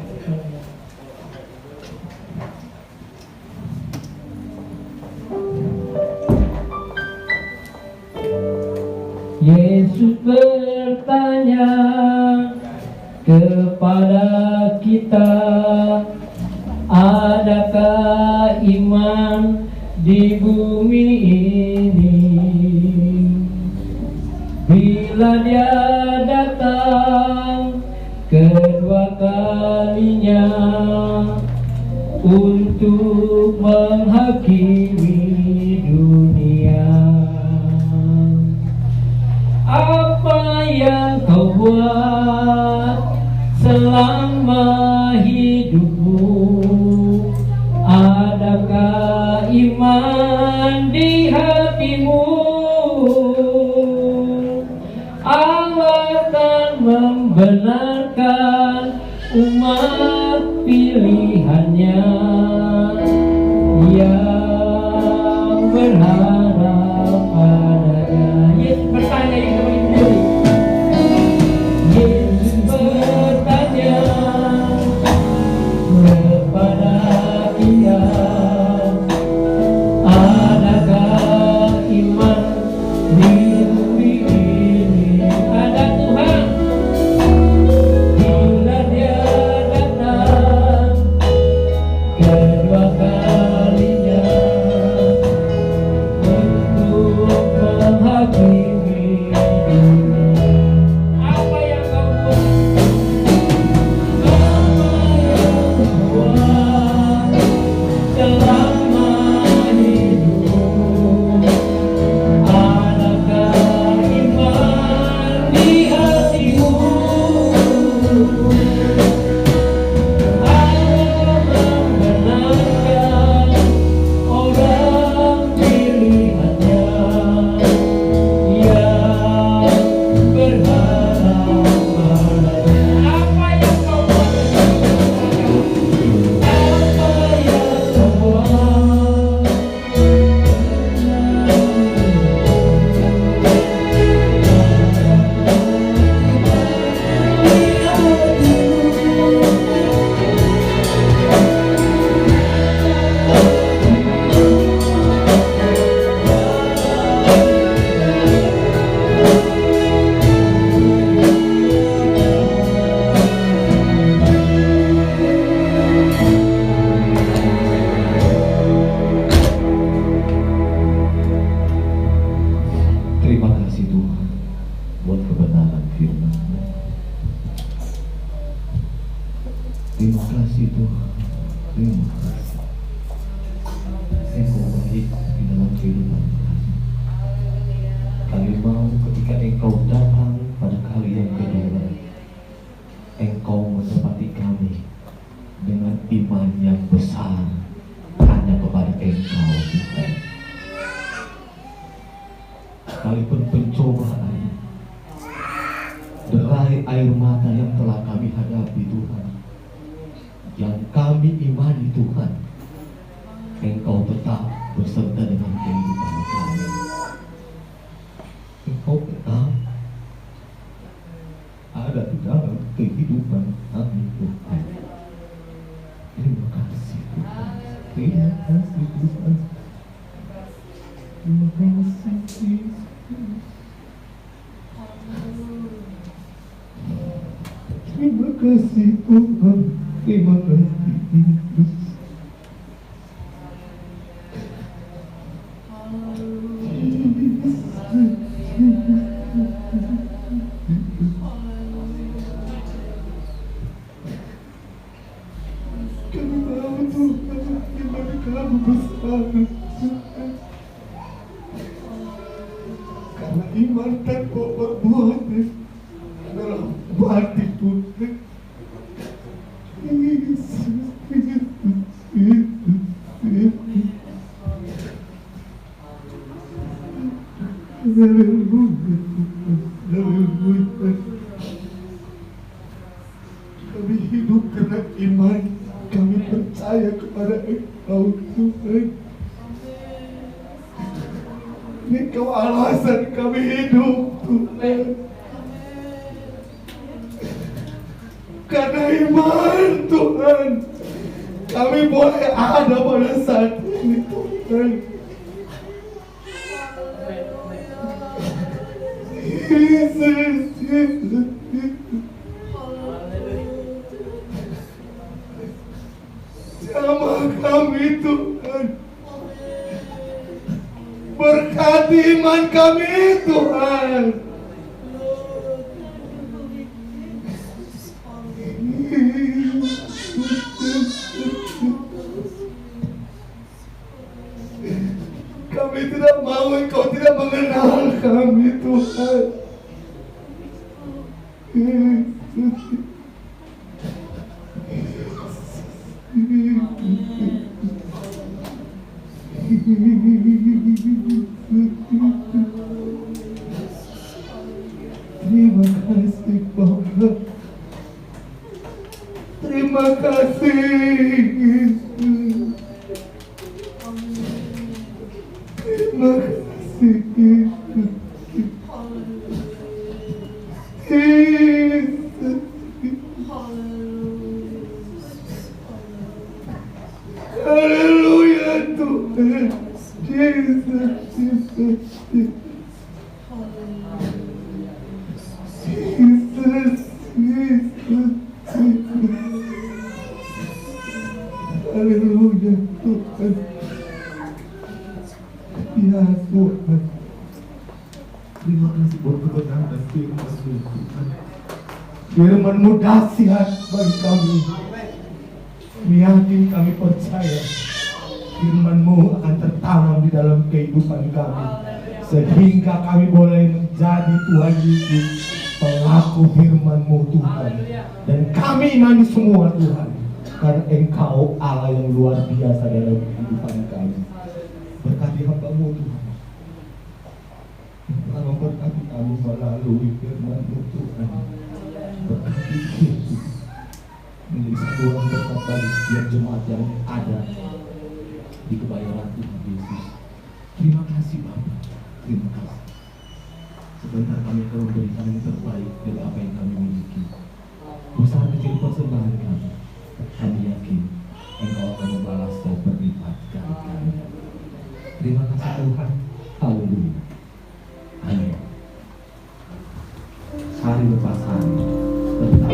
Yesus bertanya kepada kita, adakah iman di bumi ini? Bila Dia datang kedua kalinya untuk menghakimi dunia, apa yang kau buat selama hidupmu? Adakah iman di hatimu? Allah akan membenarkan umat pilihannya yang berharap padanya. Yesus bertanya itu sendiri. Yesus bertanya kepada kita, adakah iman di bumi ini? Ada Tuhan bila Dia datang kedua kalinya untuk menghakimi dunia. Apa yang kau buat? Apa yang kau buat selama hidupmu? Adakah iman di hatimu? Allah membenarkan orang pilihannya yang berharap padanya. Apa yang kau buat? Apa yang kau buat? Terima kasih Tuhan buat kebenaran firman. Terima kasih Tuhan. Terima kasih. Engkau baik di dalam kehidupan kami. Kami mau ketika Engkau datang pada kali yang kedua, Engkau menepati kami dengan iman yang besar hanya kepada Engkau Tuhan. Sekalipun pencobaan, derai air mata yang telah kami hadapi Tuhan, yang kami imani Tuhan, Engkau tetap beserta dengan kehidupan kami. Engkau tetap ada di dalam kehidupan kami Tuhan. kasih Tuhan, terima kasih Yesus. Kami tahu Tuhan, iman kamu besar. Karena iman tanpa perbuatan adalah mati Tuhan. Yesus, Haleluya. Kami hidup karena iman. Kami percaya kepada Engkau Tuhan. Engkau alasan kami hidup Tuhan. Karena iman Tuhan, kami boleh ada pada saat ini Tuhan. Yesus, Yesus, Yesus. Jamah kami Tuhan. Berkati iman kami Tuhan. Kami tidak mau Engkau tidak mengenal kami Tuhan. Terima kasih Bapa. Terima kasih Yesus. Terima kasih Yesus. Yesus. Haleluya Tuhan. Yesus, Yesus, Yesus. Yesus, Yesus, Yesus. Haleluya Tuhan. Ya Tuhan. Terima kasih buat kebenaran firman-Mu Tuhan. Firman-Mu dahsyat bagi kami. Yakin kami percaya firman-Mu akan tertanam di dalam kehidupan kami, sehingga kami boleh menjadi Tuhan Yesus pelaku firman-Mu Tuhan. Dan kami imani semua Tuhan, karena Engkau Allah yang luar biasa dalam kehidupan kami. Berkati hamba-Mu Tuhan, telah memberkati kami melalui firman-Mu Tuhan. Berkati Yesus menjadi satuan berkat bagi setiap jemaat yang ada di kebayoran Tuhan Yesus. Terima kasih Bapa, terima kasih. Sebentar kami akan memberikan yang terbaik dari apa yang kami miliki. Besar kecil persembahan kami, kami yakin Engkau akan membalasnya berlipat kali-kali. Terima kasih Tuhan. Haleluya. Amin. Hari lepas hari tetap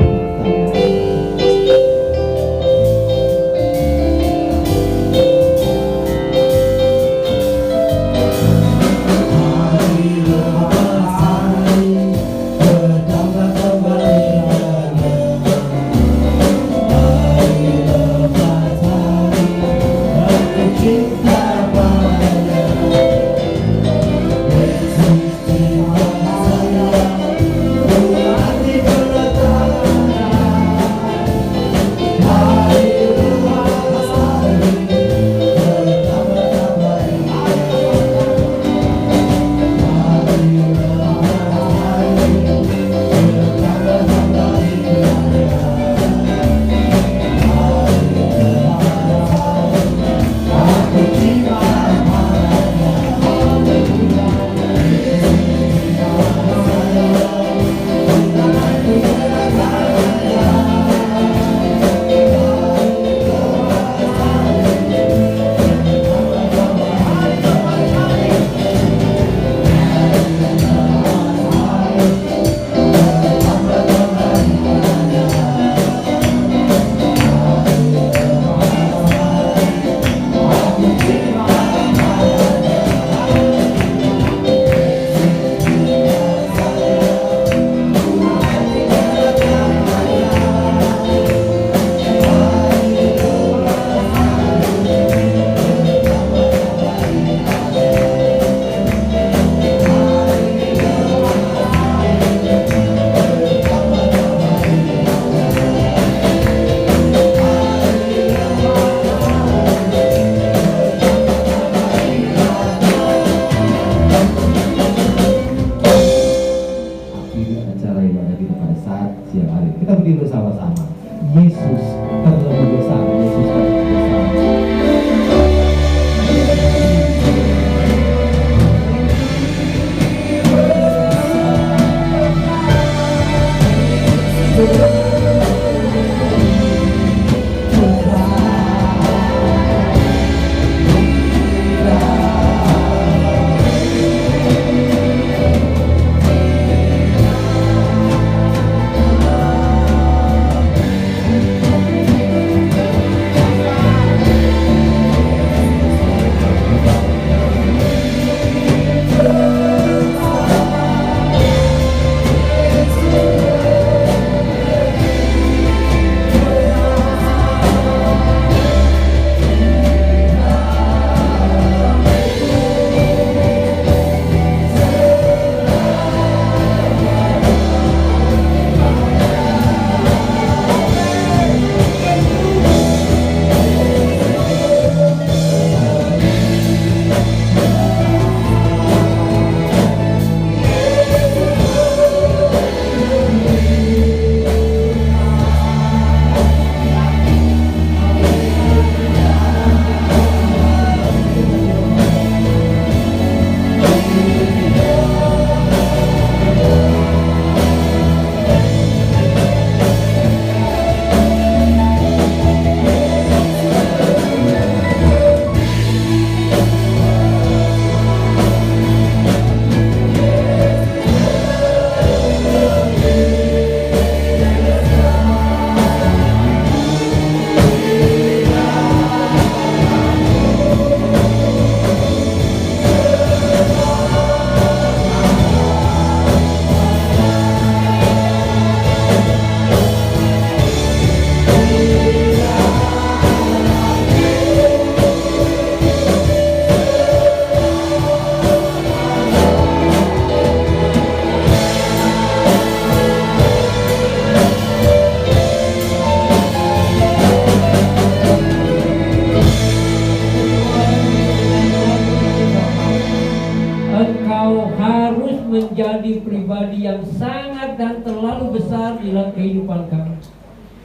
yang sangat dan terlalu besar di dalam kehidupan kami.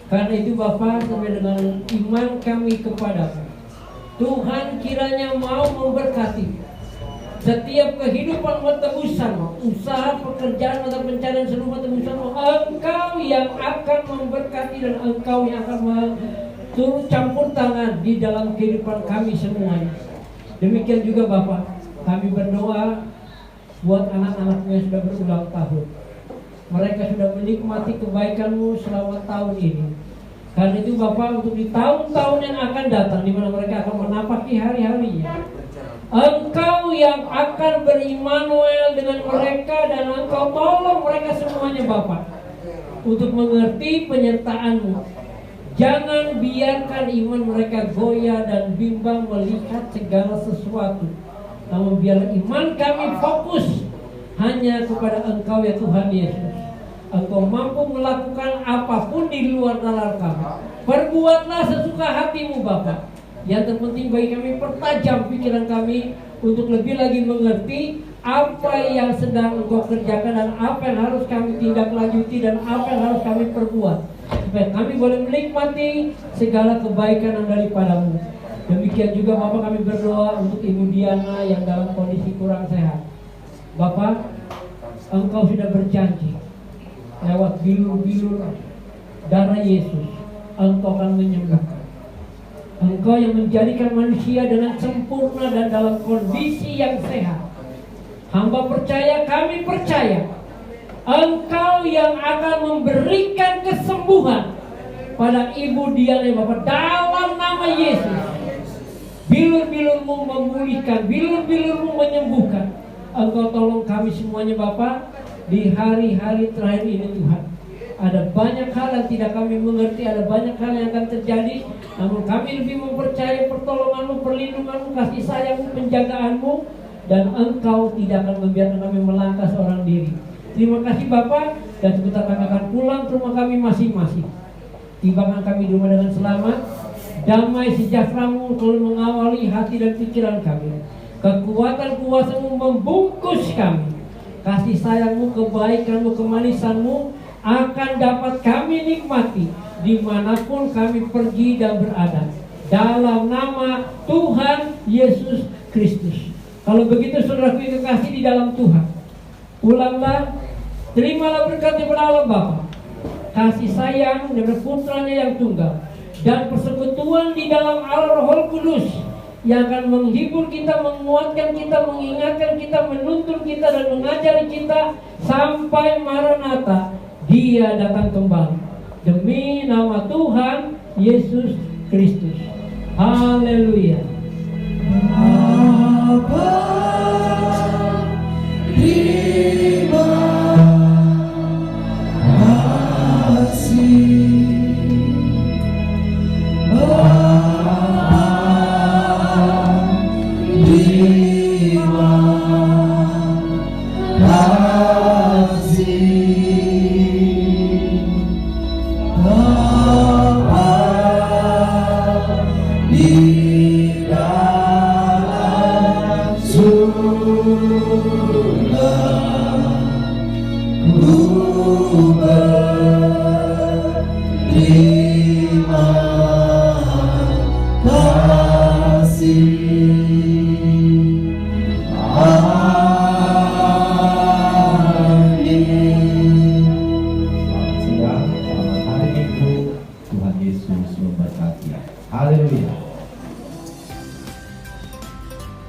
Karena itu Bapa, sampai dengan iman kami kepada-Mu, Tuhan kiranya mau memberkati setiap kehidupan tebusan, usaha pekerjaan atau pencarian seluruh tebusan. Engkau yang akan memberkati dan Engkau yang akan turut campur tangan di dalam kehidupan kami semuanya. Demikian juga Bapak, kami berdoa buat anak-anakmu yang sudah berulang tahun. Mereka sudah menikmati kebaikan-Mu selama tahun ini. Karena itu Bapak, untuk di tahun-tahun yang akan datang, di mana mereka akan menapaki hari-harinya, Engkau yang akan berimanuel dengan mereka, dan Engkau tolong mereka semuanya Bapak untuk mengerti penyertaan-Mu. Jangan biarkan iman mereka goyah dan bimbang melihat segala sesuatu. Namun biarlah iman kami fokus hanya kepada Engkau ya Tuhan Yesus. Engkau mampu melakukan apapun di luar nalar kami. Perbuatlah sesuka hati-Mu Bapa. Yang terpenting bagi kami, pertajam pikiran kami untuk lebih lagi mengerti apa yang sedang Engkau kerjakan dan apa yang harus kami tindak lanjuti dan apa yang harus kami perbuat, supaya kami boleh menikmati segala kebaikan yang daripada-Mu. Demikian juga Bapak, kami berdoa untuk Ibu Diana yang dalam kondisi kurang sehat. Bapak, Engkau sudah berjanji lewat bilur-bilur darah Yesus, Engkau akan menyembuhkan. Engkau yang menjadikan manusia dengan sempurna dan dalam kondisi yang sehat. Hamba percaya, kami percaya, Engkau yang akan memberikan kesembuhan pada Ibu Diana Bapak, dalam nama Yesus. Bilur-bilur-Mu memulihkan, bilur-bilur-Mu menyembuhkan. Engkau tolong kami semuanya Bapak, di hari-hari terakhir ini Tuhan. Ada banyak hal yang tidak kami mengerti, ada banyak hal yang akan terjadi. Namun kami lebih mempercayai pertolongan-Mu, perlindungan-Mu, kasih sayang-Mu, penjagaan-Mu. Dan Engkau tidak akan membiarkan kami melangkah seorang diri. Terima kasih Bapak, dan sebentar kami akan pulang ke rumah kami masing-masing. Tibakan kami di rumah dengan selamat. Damai sejahtera-Mu selalu mengawali hati dan pikiran kami. Kekuatan kuasa-Mu membungkus kami. Kasih sayang-Mu, kebaikan-Mu, kemanisan-Mu akan dapat kami nikmati dimanapun kami pergi dan berada. Dalam nama Tuhan Yesus Kristus. Kalau begitu saudaraku yang kekasih di dalam Tuhan, pulanglah, terimalah berkat daripada Allah Bapa, kasih sayang dari putranya yang tunggal, dan persekutuan di dalam Allah Roh Kudus yang akan menghibur kita, menguatkan kita, mengingatkan kita, menuntun kita, dan mengajari kita sampai Maranatha, Dia datang kembali. Demi nama Tuhan Yesus Kristus. Haleluya. Terima kasih.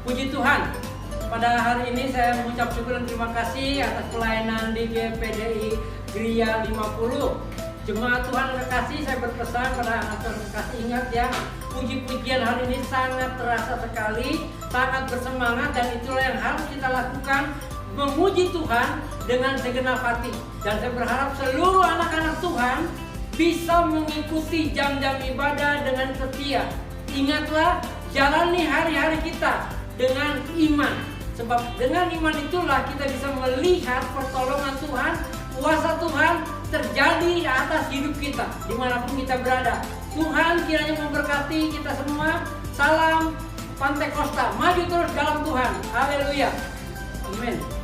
Puji Tuhan, pada hari ini saya mengucap syukur dan terima kasih atas pelayanan di GPDI Gria 50. Jemaat Tuhan kekasih, saya berpesan pada anak Tuhan kekasih, ingat ya, puji-pujian hari ini sangat terasa sekali, sangat bersemangat, dan itulah yang harus kita lakukan, memuji Tuhan dengan segenap hati. Dan saya berharap seluruh anak-anak Tuhan bisa mengikuti jam-jam ibadah dengan setia. Ingatlah, jalani hari-hari kita dengan iman. Sebab dengan iman itulah kita bisa melihat pertolongan Tuhan, kuasa Tuhan terjadi di atas hidup kita, dimanapun kita berada. Tuhan kiranya memberkati kita semua. Salam Pantekosta, maju terus dalam Tuhan. Haleluya. Amin.